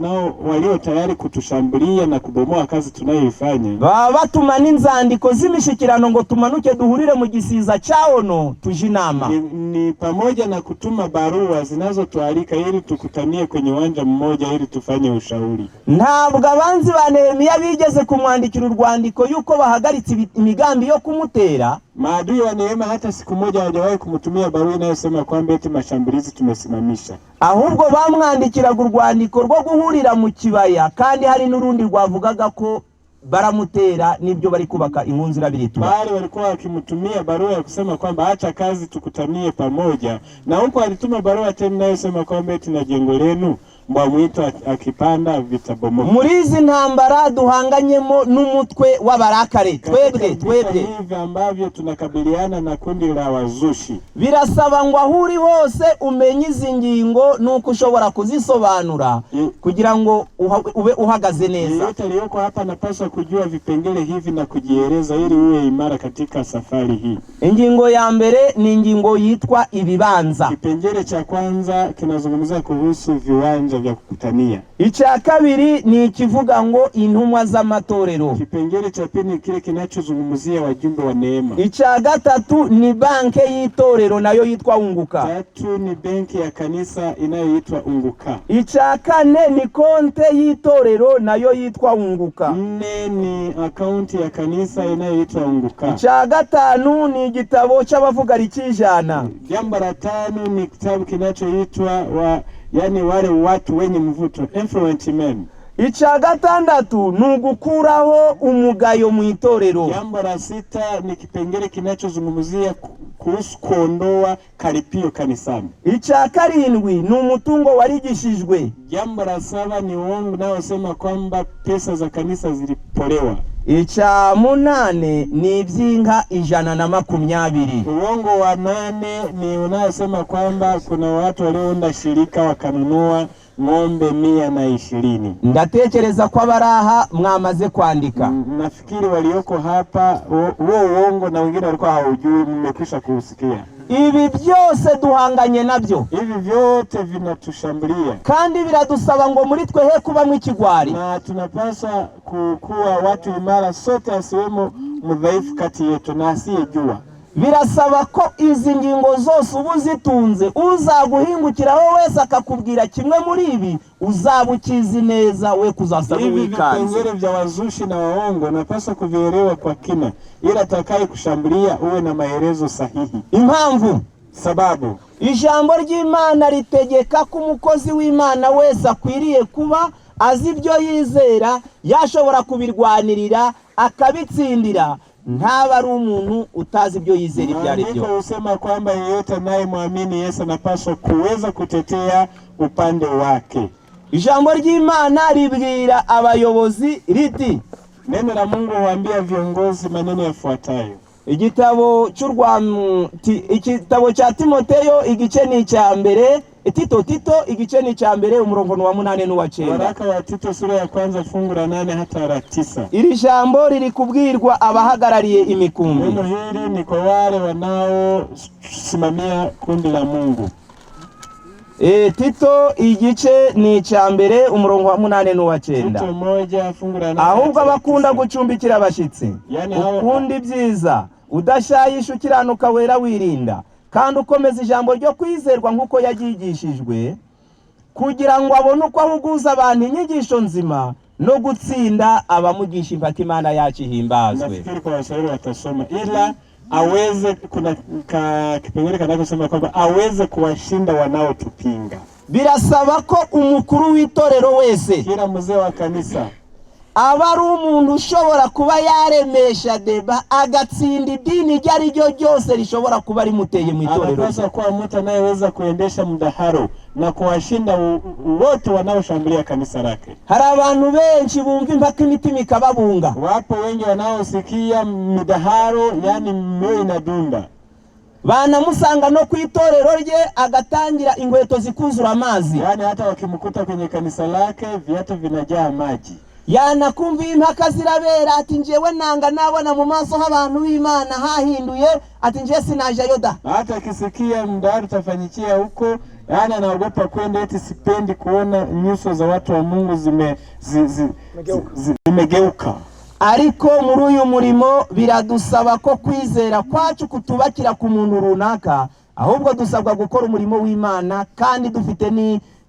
walio tayari kutushambulia na kubomoa kazi tunayoifanya, baba batuma n'inzandiko z'imishikirano ngo tumanuke duhurire mu gisiza cyaono tuje inama. Ni pamoja na kutuma barua zinazotualika ili tukutanie kwenye uwanja mmoja ili tufanye ushauri. Ntabwo abanzi ba Nehemiya bigeze kumwandikira urwandiko yuko bahagaritse imigambi yo kumutera. Maadui wa Nehemia hata siku moja hawajawahi kumtumia barua inayosema kwamba eti mashambulizi tumesimamisha. Ahubwo bamwandikiraga urwandiko rwo guhurira mu kibaya, kandi hari n'urundi rwavugaga ko baramutera nibyo bari kubaka inkunzira biritura. Bali walikuwa wakimtumia barua ya kusema kwamba acha kazi tukutanie pamoja, na huko alituma barua tena inayosema kwamba eti na jengo lenu mwamwito akipanda vitabomoka. Muri izi ntambara duhanganyemo n'umutwe w'abarakare twebwe hivi ambavyo tunakabiliana na kundi la wazushi, birasaba ngo ahuri hose umenye izi ngingo nuko ushobora kuzisobanura kugira ngo ube uhagaze neza. Yote aliyoko hapa anapaswa kujua vipengele hivi na kujieleza ili uwe imara katika safari hii. Ingingo ya mbere ni ingingo yitwa ibibanza. Kipengele cha kwanza kinazungumzia kuhusu viwanja vya kukutania. Icya kabiri ni ikivuga ngo intumwa z'amatorero. Kipengele cha pili ni kile kinachozungumzia wajumbe wa neema. Icya gatatu ni banke y'itorero nayo yitwa Unguka. Tatu ni benki ya kanisa inayoitwa Unguka. Icya kane ni konte y'itorero nayo yitwa Unguka. Nne ni akaunti ya kanisa inayoitwa Unguka. Icya gatanu ni igitabo cy'abavuga rikijana. Jambo la tano ni kitabu kinachoitwa yani wale watu wenye mvuto, influent men. Icya gatandatu ni ugukuraho umugayo mu itorero. Jambo la sita ni kipengele kinachozungumzia kuhusu kuondoa karipio kanisani. Icya karindwi ni umutungo warigishijwe. Jambo la saba ni uongo unaosema kwamba pesa za kanisa zilipolewa. Icya munane ni iby'inka 120. Uongo wa 8 ni unaosema kwamba kuna watu waliounda shirika wakanunua ng'ombe 120. Ndatekereza kwa baraha mwamaze kuandika. Nafikiri walioko hapa huo uongo na wengine walikuwa hawajui, mmekwisha kusikia. Ibi byose duhanganye nabyo. Hivi vyote vinatushambulia. Kandi biradusaba ngo muri twe he kuba mw'ikigwari. Na tunapaswa kuwa watu imara, sote asiwemo mudhaifu kati yetu na asiyejua. Birasaba ko izi ngingo zose ubuzitunze uzaguhingukiraho wese akakubwira kimwe muri ibi uzabukizi neza we kuzasaba wikanze. Hivi vipengele vya wazushi na waongo napaswa kuvielewa kwa kina, ila atakaye kushambulia uwe na maelezo sahihi. Impamvu sababu ijambo ry'Imana ritegeka ko umukozi w'Imana wese akwiriye kuba azi ibyo yizera, yashobora kubirwanirira akabitsindira, ntaba ari umuntu utazi ibyo yizera ibyo ari byo. Niko usema kwamba yeyote anayemwamini Yesu anapaswa kuweza kutetea upande wake. Ijambo ry'Imana ribwira abayobozi riti, neno la Mungu huambia viongozi maneno yafuatayo. Igitabo cya Timoteyo igice ni cya mbere, Tito igice ni cya mbere umurongo wa 8 n'uwa 9. Waraka wa Tito sura ya kwanza fungu la 8 hata la 9. Iri jambo riri kubwirwa abahagarariye imikumbi. Neno hili ni kwa wale wanaosimamia kundi la Mungu. Tito igice ni cya mbere umurongo wa 8 n'uwa 9. Tito 1 fungu la 8. Ahubwo abakunda gucumbikira abashitsi, ukunda ibyiza, udashayisha ukiranuka wera wirinda, kandi ukomeza ijambo ryo kwizerwa nkuko yagigishijwe, kugira ngo abone uko ahuguza abantu inyigisho nzima no gutsinda abamugisha impaka Imana yacu ihimbazwe. Nafikiri kwa washauri watasoma ila aweze, kuna kipengele kanachosema kwamba aweze kuwashinda wanaotupinga. Birasaba ko umukuru w'itorero wese, kila mzee wa kanisa, aba ari umuntu ushobora kuba yaremesha deba agatsinda idini ryari ryo ryose rishobora kuba rimuteye mu itorero. Anapaswa kuwa mtu anayeweza kuendesha mdaharo na kuwashinda wote wanaoshambulia kanisa lake. Hari abantu benshi bumva impaka imitima ikababunga. Wapo wengi wanaosikia midaharo, yani mioyo inadunda. banamusanga no kwitorero rye agatangira inkweto zikuzura amazi. Yani hata wakimkuta kwenye kanisa lake viatu vinajaa maji. Yanakumva impaka zirabera ati njewe nanga nabona mu maso h'abantu b'Imana hahinduye ati nje sinajayo da. Hata akisikia mdahalo utafanyikia huko, yani anaogopa kwenda, eti sipendi kuona nyuso za watu wa Mungu zimegeuka. Ariko muri uyu murimo biradusaba ko kwizera kwacu kutubakira ku muntu runaka, ahubwo dusabwa gukora umurimo w'Imana kandi dufite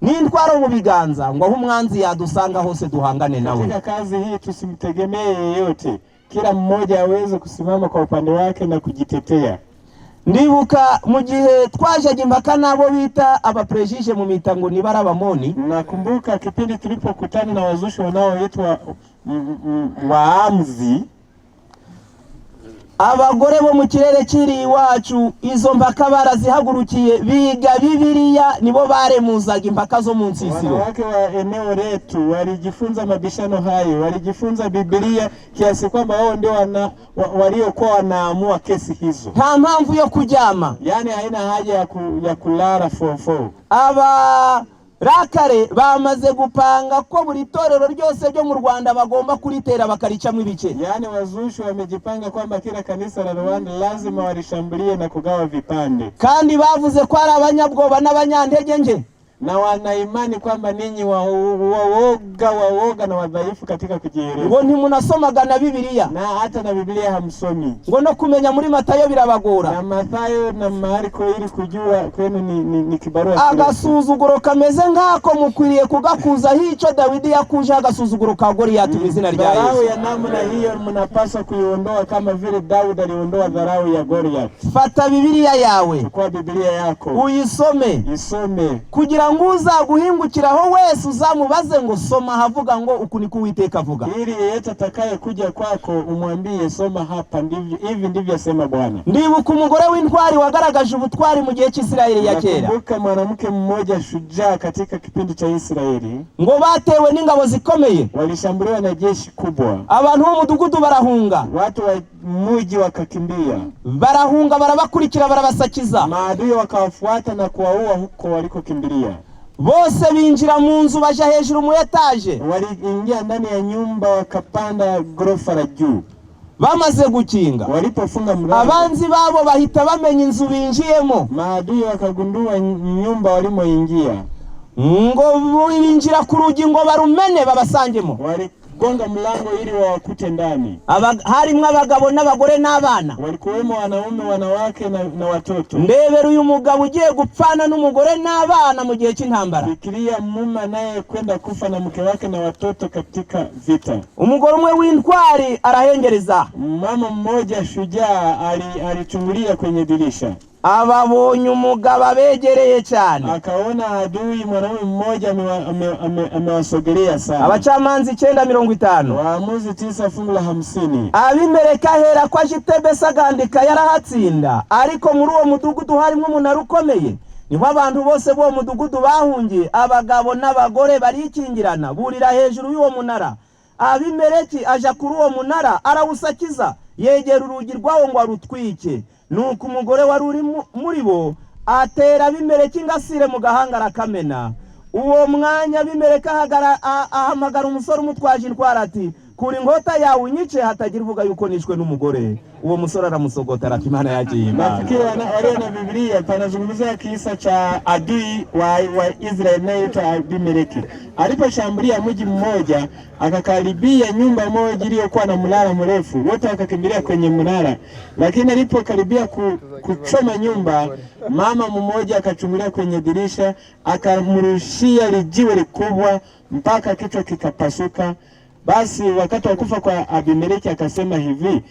n'intwaro mu biganza ngo aho umwanzi yadusanga hose duhangane nawe. Katika kazi hii tusimtegemee yeyote, kila mmoja aweze kusimama kwa upande wake na kujitetea. Ndibuka mu gihe twajaga impaka nabo bita abaprejije mu mitango ni barabamoni. Nakumbuka kipindi tulipokutana na wazushi wanaoitwa waamzi. Abagore bo mu kirere kiri iwacu izo mpaka barazihagurukiye biga Bibiliya, nibo baremuzaga impaka zo mu nsisiro. Wanawake wa eneo letu walijifunza mabishano hayo, walijifunza Biblia kiasi kwamba wao ndio waliokuwa wanaamua kesi hizo. Nta mpamvu yo kujama, yani haina haja ya kulala fofo. Rakare bamaze gupanga ko buri torero ryose ryo mu Rwanda bagomba kuritera bakaricamo ibice. Yani wazushi wamejipanga kwamba kila kanisa la Rwanda lazima walishambulie na kugawa vipande. Kandi bavuze ko ari abanyabwoba n'abanyantege nje. Na wana imani kwamba ninyi waoga na wadhaifu katika kujieleza. Ngo ntimunasomaga na Biblia. Na hata na Biblia hamsomi. Ngo no kumenya muri Matayo birabagora. Na Mathayo na Marko ili kujua kwenu ni kibarua. Agasuzuguro kameze nkako mukwiriye kugakuza hicho Dawidi yakuje agasuzuguro ka Goliathi mu izina rya Yesu. Dharau ya namna hiyo mnapaswa kuiondoa kama vile Daudi aliondoa dharau ya Goliath. Fata Biblia yawe. Chukua Biblia yako. Uyisome. Isome. Kugira nguza guhingukiraho wese uzamubaze ngo soma havuga ngo uku niko Uwiteka avuga. Ili yeyote atakaye kuja kwako umwambie soma hapa hivi ndivyo asema Bwana. Ndibuka umugore w'intwari wagaragaje ubutwari mu gihe cy'Isiraeli ya kera. Nakumbuka mwanamke mmoja shujaa katika kipindi cha Israeli. Ngo batewe n'ingabo zikomeye. Walishambuliwa na jeshi kubwa. Abantu bo mudugudu barahunga. Watu wa mji wakakimbia. Barahunga barabakurikira barabasakiza. Maadui wakawafuata na kuwaua huko walikokimbilia. Bose binjira mu nzu baje hejuru mu etage. Waliingia ndani ya nyumba wakapanda gorofa la juu. Bamaze gukinga, walipofunga mlango, abanzi babo bahita bamenya inzu binjiyemo. Maadui wakagundua nyumba walimoingia. Ngo binjira ku rugi ngo barumene babasangemo. Waligonga mlango ili wawakute ndani. Harimwe abagabo n'abagore n'abana. Walikuwemo wanaume, wanawake na watoto. Ndebera uyu mugabo ugiye gupfana n'umugore n'abana mu gihe cy'intambara. Fikiria mume naye kwenda kufa na mke wake na watoto katika vita. Umugore umwe w'intwari arahengereza. Mama mmoja shujaa alichungulia kwenye dirisha. Ababonye umugabo abegereye cyane. Akaona adui mwanaume mmoja amewasogelea sana. Abacamanzi 9:50. Waamuzi 9:50. Abimeleki ahera kwa Jitebesa agandika yarahatsinda, ariko muri uwo mudugudu harimo umunara ukomeye. Niho abantu bose bo mudugudu bahungiye, abagabo n'abagore barikingirana burira hejuru y'uwo munara. Abimeleki aja kuri uwo munara arawusakiza, yegera urugi rwawo ngo arutwike. Nuko umugore wari uri muri bo atera Abimeleki ngasire mu gahanga rakamena. Uwo mwanya Abimeleki ahamagara umusore umutwaje intwara ati, kuri inkota yawe unyice hatagira uvuga yuko nishwe n'umugore. Uwo musore aramusogota ati Imana yagiye Imana. Nafikiri na Biblia panazungumzia kisa cha adui wa Israeli naitwa Abimeleki. Aliposhambulia mji mmoja, akakaribia nyumba moja iliyokuwa na mnara mrefu. Wote wakakimbilia kwenye mnara. Lakini alipokaribia kuchoma nyumba, mama mmoja akachungulia kwenye dirisha, akamrushia lijiwe likubwa mpaka kichwa kikapasuka. Basi wakati wa kufa kwa Abimeleki akasema hivi,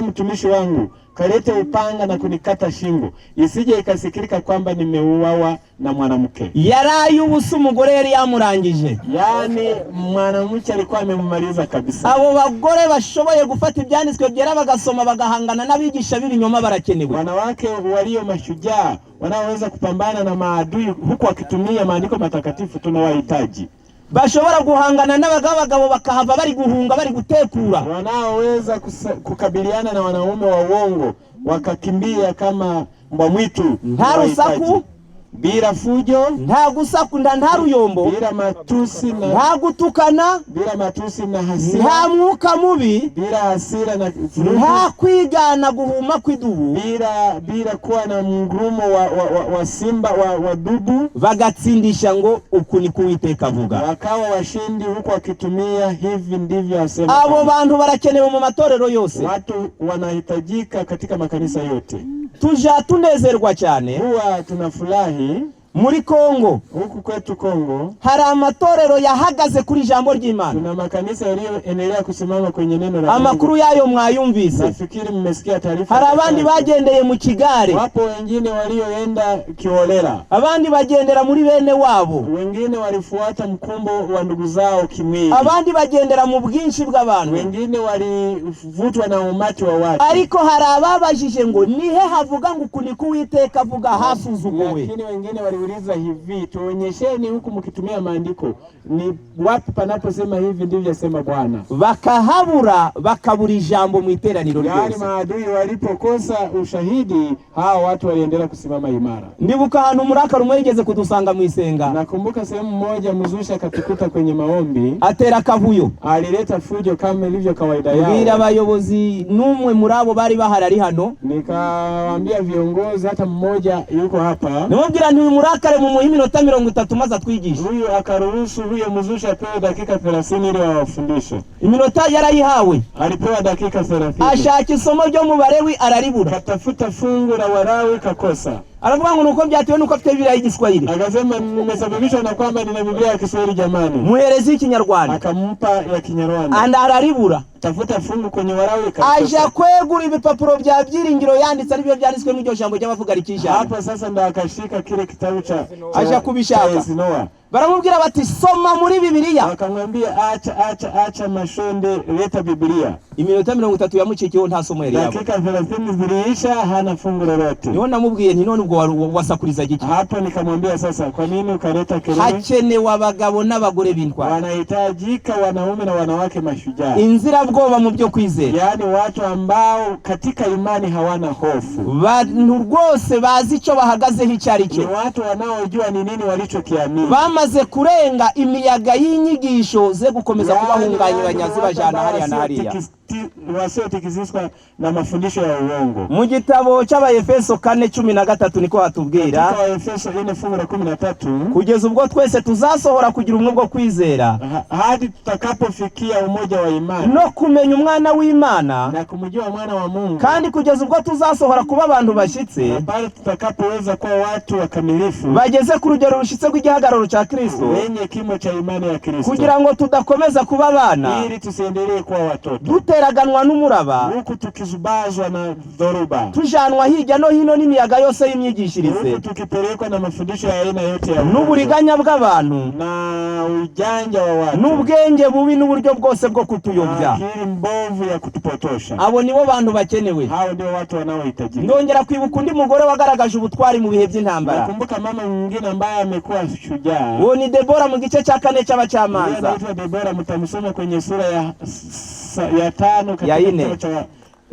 mtumishi wangu, kalete upanga na kunikata shingo, isije ikasikirika kwamba nimeuawa na mwanamke. Yaraye ubusa umugore yari yamurangije. Yani mwanamke alikuwa amemmaliza kabisa. Abo bagore bashoboye gufata ibyanditswe byera bagasoma bagahangana n'abigisha b'ibinyoma barakenewe. Wanawake walio mashujaa wanaoweza kupambana na maadui huku wakitumia maandiko matakatifu tunawahitaji. Bashobora guhangana n'abagabo bakahava bari guhunga bari gutekura. Wanaoweza kukabiliana na wanaume wa uongo wakakimbia kama mbwa mwitu, nta rusaku, bila fujo, nta gusakunda, nta ruyombo, bila matusi na nta gutukana, bila matusi na hasira, nta mwuka mubi, bila hasira na nta kwigana guhuma kw'idubu, bila kuwa na mgurumo wa simba wa dubu. Bagatsindisha ngo uku ni Uwiteka avuga. Wakawa washindi huko wakitumia hivi ndivyo asema. Abo bantu barakenewe mu matorero yose. Watu wanahitajika katika makanisa yote. Tuja tunezerwa cyane. Huwa tunafurahi muri Kongo, huku kwetu Kongo hari amatorero yahagaze kuri jambo ry'Imana. Tuna makanisa yaliyoendelea kusimama kwenye neno la Mungu. Amakuru yayo mwayumvise. Nafikiri mmesikia taarifa. Hari abandi bagendeye mu kigare. Wapo wengine walioenda kiholela. Abandi bagendera muri bene wabo. Wengine walifuata mkumbo wa ndugu zao kimwili. Abandi bagendera mu bwinshi bw'abantu. Wengine walivutwa na umati wa watu. Ariko hari ababajije ngo nihe havuga ngo uku ni Uwiteka avuga hasuzuguwe. Lakini wengine waliuliza hivi, tuonyesheni huku mkitumia maandiko ni wapi panaposema hivi ndivyo yasema Bwana. Bakahabura, bakabura ijambo mu iteraniro ryose. Yaani maadui walipokosa ushahidi, hao watu waliendelea kusimama imara. Ndibuka ahantu Murakara umwe yigeze kudusanga mu isenga. Nakumbuka sehemu moja Muzusha akatukuta kwenye maombi, atera kavuyo, alileta fujo kama ilivyo kawaida yao. Mbira abayobozi numwe murabo bari bahari hano, nikawaambia viongozi hata mmoja yuko hapa. Nimubwira nti Murakare mu muhimi minota 30 maze atwigisha. Huyo akaruhusu huyo Muzusha apewe dakika 30 ili awafundishe. Iminota yarayihawe. Alipewa dakika 30. Ashaka isomo ryo mu Balewi araribura. Katafuta fungu la Walawi kakosa. Aravuga ngo nuko byatewe nuko afite Biblia y'Igiswahili. Akasema nimesababishwa na kwamba nina Biblia ya Kiswahili jamani. Muherezi y'Ikinyarwanda. Akampa ya Kinyarwanda. Anda araribura. Tafuta fungu kwenye Walawi kakosa. Aja kwegura ibipapuro bya byiringiro yanditse ari byo byanditswe mu ryoshambo ry'abavuga rikisha. Hapa sasa ndo akashika kile kitabu cha aja kubishaka. Baramubwira bati soma muri Biblia. Akamwambia acha mashonde, leta Biblia. Iminota 30 yamucikiyeho nta somo yari yabo. Dakika 30 ziliisha hana fungu lolote. Niho namubwiye nti none ubwo wasakuriza giki. Hapo nikamwambia sasa kwa nini ukaleta kelele? Hakenewe abagabo n'abagore b'intwari. Wanahitajika wanaume na wanawake mashujaa. Inzira bwoba mu byo kwizera. Yaani watu ambao katika imani hawana hofu. Bantu rwose bazi icyo bahagazeho icyari cyo. Ni watu wanaojua ni nini walichokiamini. Bamaze kurenga imiyaga y'inyigisho ze gukomeza kubahunganya banyazi bajana hariya na hariya. Wasiotikizishwa na mafundisho ya uongo. Mu gitabo cy'Abaefeso 4:13 niko hatubwira. Katika Efeso 4:13 kugeza ubwo twese tuzasohora kugira umwe bwo kwizera hadi tutakapofikia umoja wa imani no kumenya umwana w'Imana na kumjua mwana wa Mungu, kandi kugeza ubwo tuzasohora kuba abantu bashitse pale tutakapoweza kuwa watu wakamilifu bageze ku rugero rushitse rw'igihagararo cya Kristo, wenye kimo cha imani ya Kristo, kugira ngo tudakomeza kuba abana ili tusiendelee kuwa watoto duteraganwa n'umuraba, huku tukizubazwa na dhoruba, tujanwa hirya no hino n'imiyaga yose y'imyigishirize, huku tukipelekwa na mafundisho ya aina yote ya n'uburiganya bw'abantu na ujanja wa watu, n'ubwenge bubi n'uburyo bwose bwo kutuyobya, akili mbovu ya kutupotosha. Abo nibo bantu bakenewe. Hao ndio watu wanaohitajika. Ndongera kwibuka undi mugore wagaragaje ubutwari mu bihe by'intambara. Nakumbuka mama mwingine ambaye amekuwa shujaa. Uwo ni Debora mu gice cya 4 cy'Abacamanza. Anaitwa Debora, mtamsoma kwenye sura ya 5 katika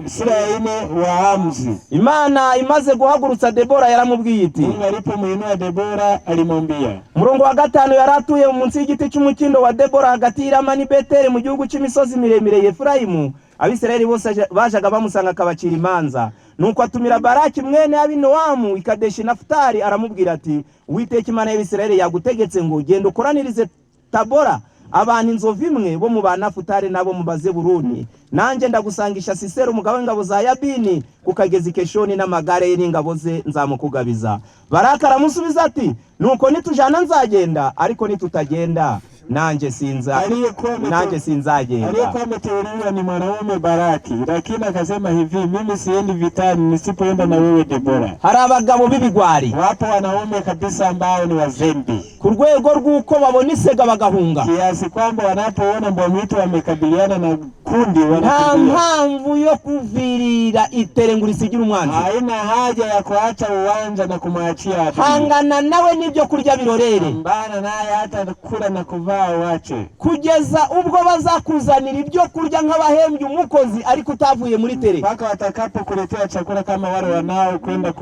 sura ya 4 Waamuzi. Imana imaze guhagurutsa Debora yaramubwiye iti, Mungu alipomuinua Debora alimwambia. Murongo wa 5 yaratuye munsi y'igiti cy'umukindo wa Debora hagati y'Irama ni Beteli mu gihugu cy'imisozi miremire y'Efraimu. Abisirayeli bose bajaga bamusanga akabacira imanza. Nuko atumira Baraki mwene Abinoamu ikadeshi Naftali, aramubwira ati, Uwiteka Imana y'Abisirayeli yagutegetse ngo genda ukoranirize Tabora abantu inzovu imwe bo mu Banafutali nabo mu Bazeburuni, nanjye ndagusangisha Sisera umugabo w'ingabo za Yabini kukageza Keshoni n'amagare ye n'ingabo ze nzamukugabiza. Baraka aramusubiza ati, nuko nitujana nzagenda, ariko nitutagenda nanjye sinzagenda. Aliyekuwa ameteuliwa ni mwanaume Baraki, lakini akasema hivi, mimi siendi vitani nisipoenda na wewe Debora. Hari abagabo b'ibigwari, wapo wanaume kabisa ambao ni wazembe ku rwego rw'uko babona isega bagahunga, kiasi kwamba wanapoona mbwa-mwitu wamekabiliana na kundi nta mpamvu yo kuvirira iterengura isigira umwanzi. Haina haja ya kuacha uwanja na kumwachia adui. Hangana nawe n'ibyo kurya birorere, mbana naye hata kula na kuvaa wache, kugeza ubwo bazakuzanira ibyo kurya nk'abahembye umukozi ariko utavuye muri tere, mpaka watakapokuletea chakula kama wale wanao kwenda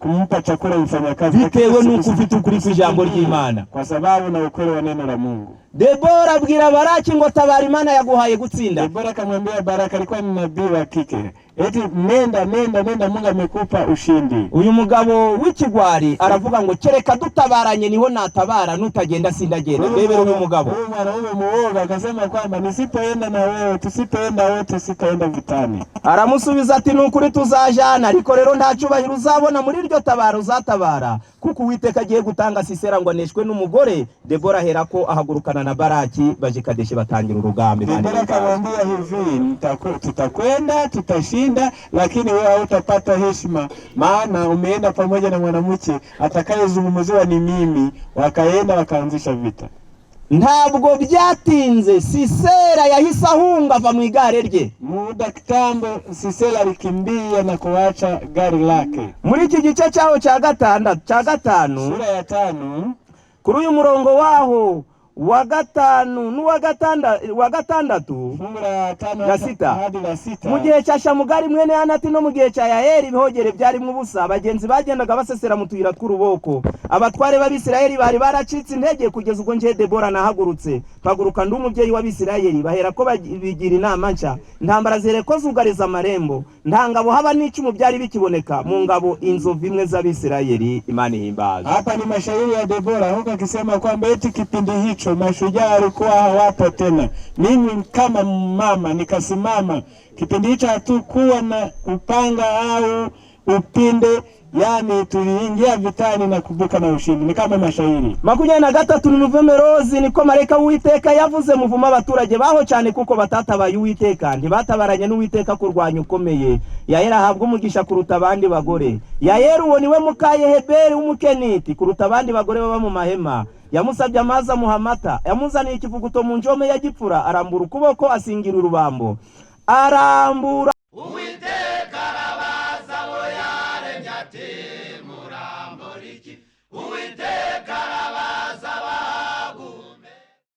kumpa chakula mfanyakazi bitewe nuko ufite ukuri kw'ijambo ry'Imana, kwa sababu na ukweli wa neno la Mungu. Debora abwira Baraki ngo tabara, Imana yaguhaye gutsinda. Debora akamwambia Baraki, alikuwa ni nabii wa kike, eti nenda, Mungu amekupa ushindi. Uyu mugabo w'ikigwari aravuga ngo kereka dutabaranye niho natabara, nutagenda sindagenda. Bebera uyu mugabo, huyu mwanaume muoga akasema kwamba nisipoenda na wewe, tusipoenda wote, sitaenda vitani. Aramusubiza ati nukuri tuzajana, ariko rero nta cyubahiro uzabona muri iryo tabara uzatabara, kuko Uwiteka agiye gutanga Sisera ngo aneshwe n'umugore. Debora aherako ahagurukana na Baraki baje Kadeshi batangira urugamba. Debora akamwambia hivi, tutakwenda, tutashinda, lakini wewe hautapata heshima, maana umeenda pamoja na mwanamke atakayezungumziwa ni mimi. Wakaenda wakaanzisha vita. Ntabwo byatinze, Sisera yahise ahunga ava mu igare rye. Muda kitambo Sisera alikimbia na kuacha gari lake. Muri iki gice cyaho cya gatanu, sura ya 5, kuri uyu murongo waho wa gatanu n'uwa gatandatu na sita, mu gihe cya Shamugari mwene Anati no mu gihe cya Yayeli ibihogere byarimo ubusa, abagenzi bagendaga basesera mu tuyira tw'uruboko. Abatware b'Abisirayeli bari baracitse intege kugeza ubwo nje Debora nahagurutse, mpaguruka ndi umubyeyi w'Abisirayeli. Bahera ko bigira inama nshya, intambara zereko zugariza amarembo, nta ngabo haba n'icumu byari bikiboneka mu ngabo inzovu imwe z'Abisirayeli. Imana ihimbaza. Hapa ni mashairi ya Debora, huko akisema kwamba eti kipindi hicho mashujaa walikuwa hawapo tena. Mimi kama mama nikasimama. Kipindi hicho hatukuwa na upanga au upinde, yani tuliingia vitani na kubuka na ushindi. Ni kama mashairi. 23 Novemberozi niko marayika w'Uwiteka yavuze muvuma abaturage baho cyane kuko batatabaye Uwiteka, ntibatabaranye n'Uwiteka kurwanya ukomeye. Yayeli ahabwa umugisha kuruta abandi bagore. Yayeli uwo niwe mukaye Heberi w'umukeniti kuruta abandi bagore baba mu mahema. Yamusabye amazi amuha amata, yamuzaniye ikivuguto mu njome ya gipfura, arambura ukuboko asingira urubambo. Arambura Uwiteka arabaza abo yaremye ati murambura iki?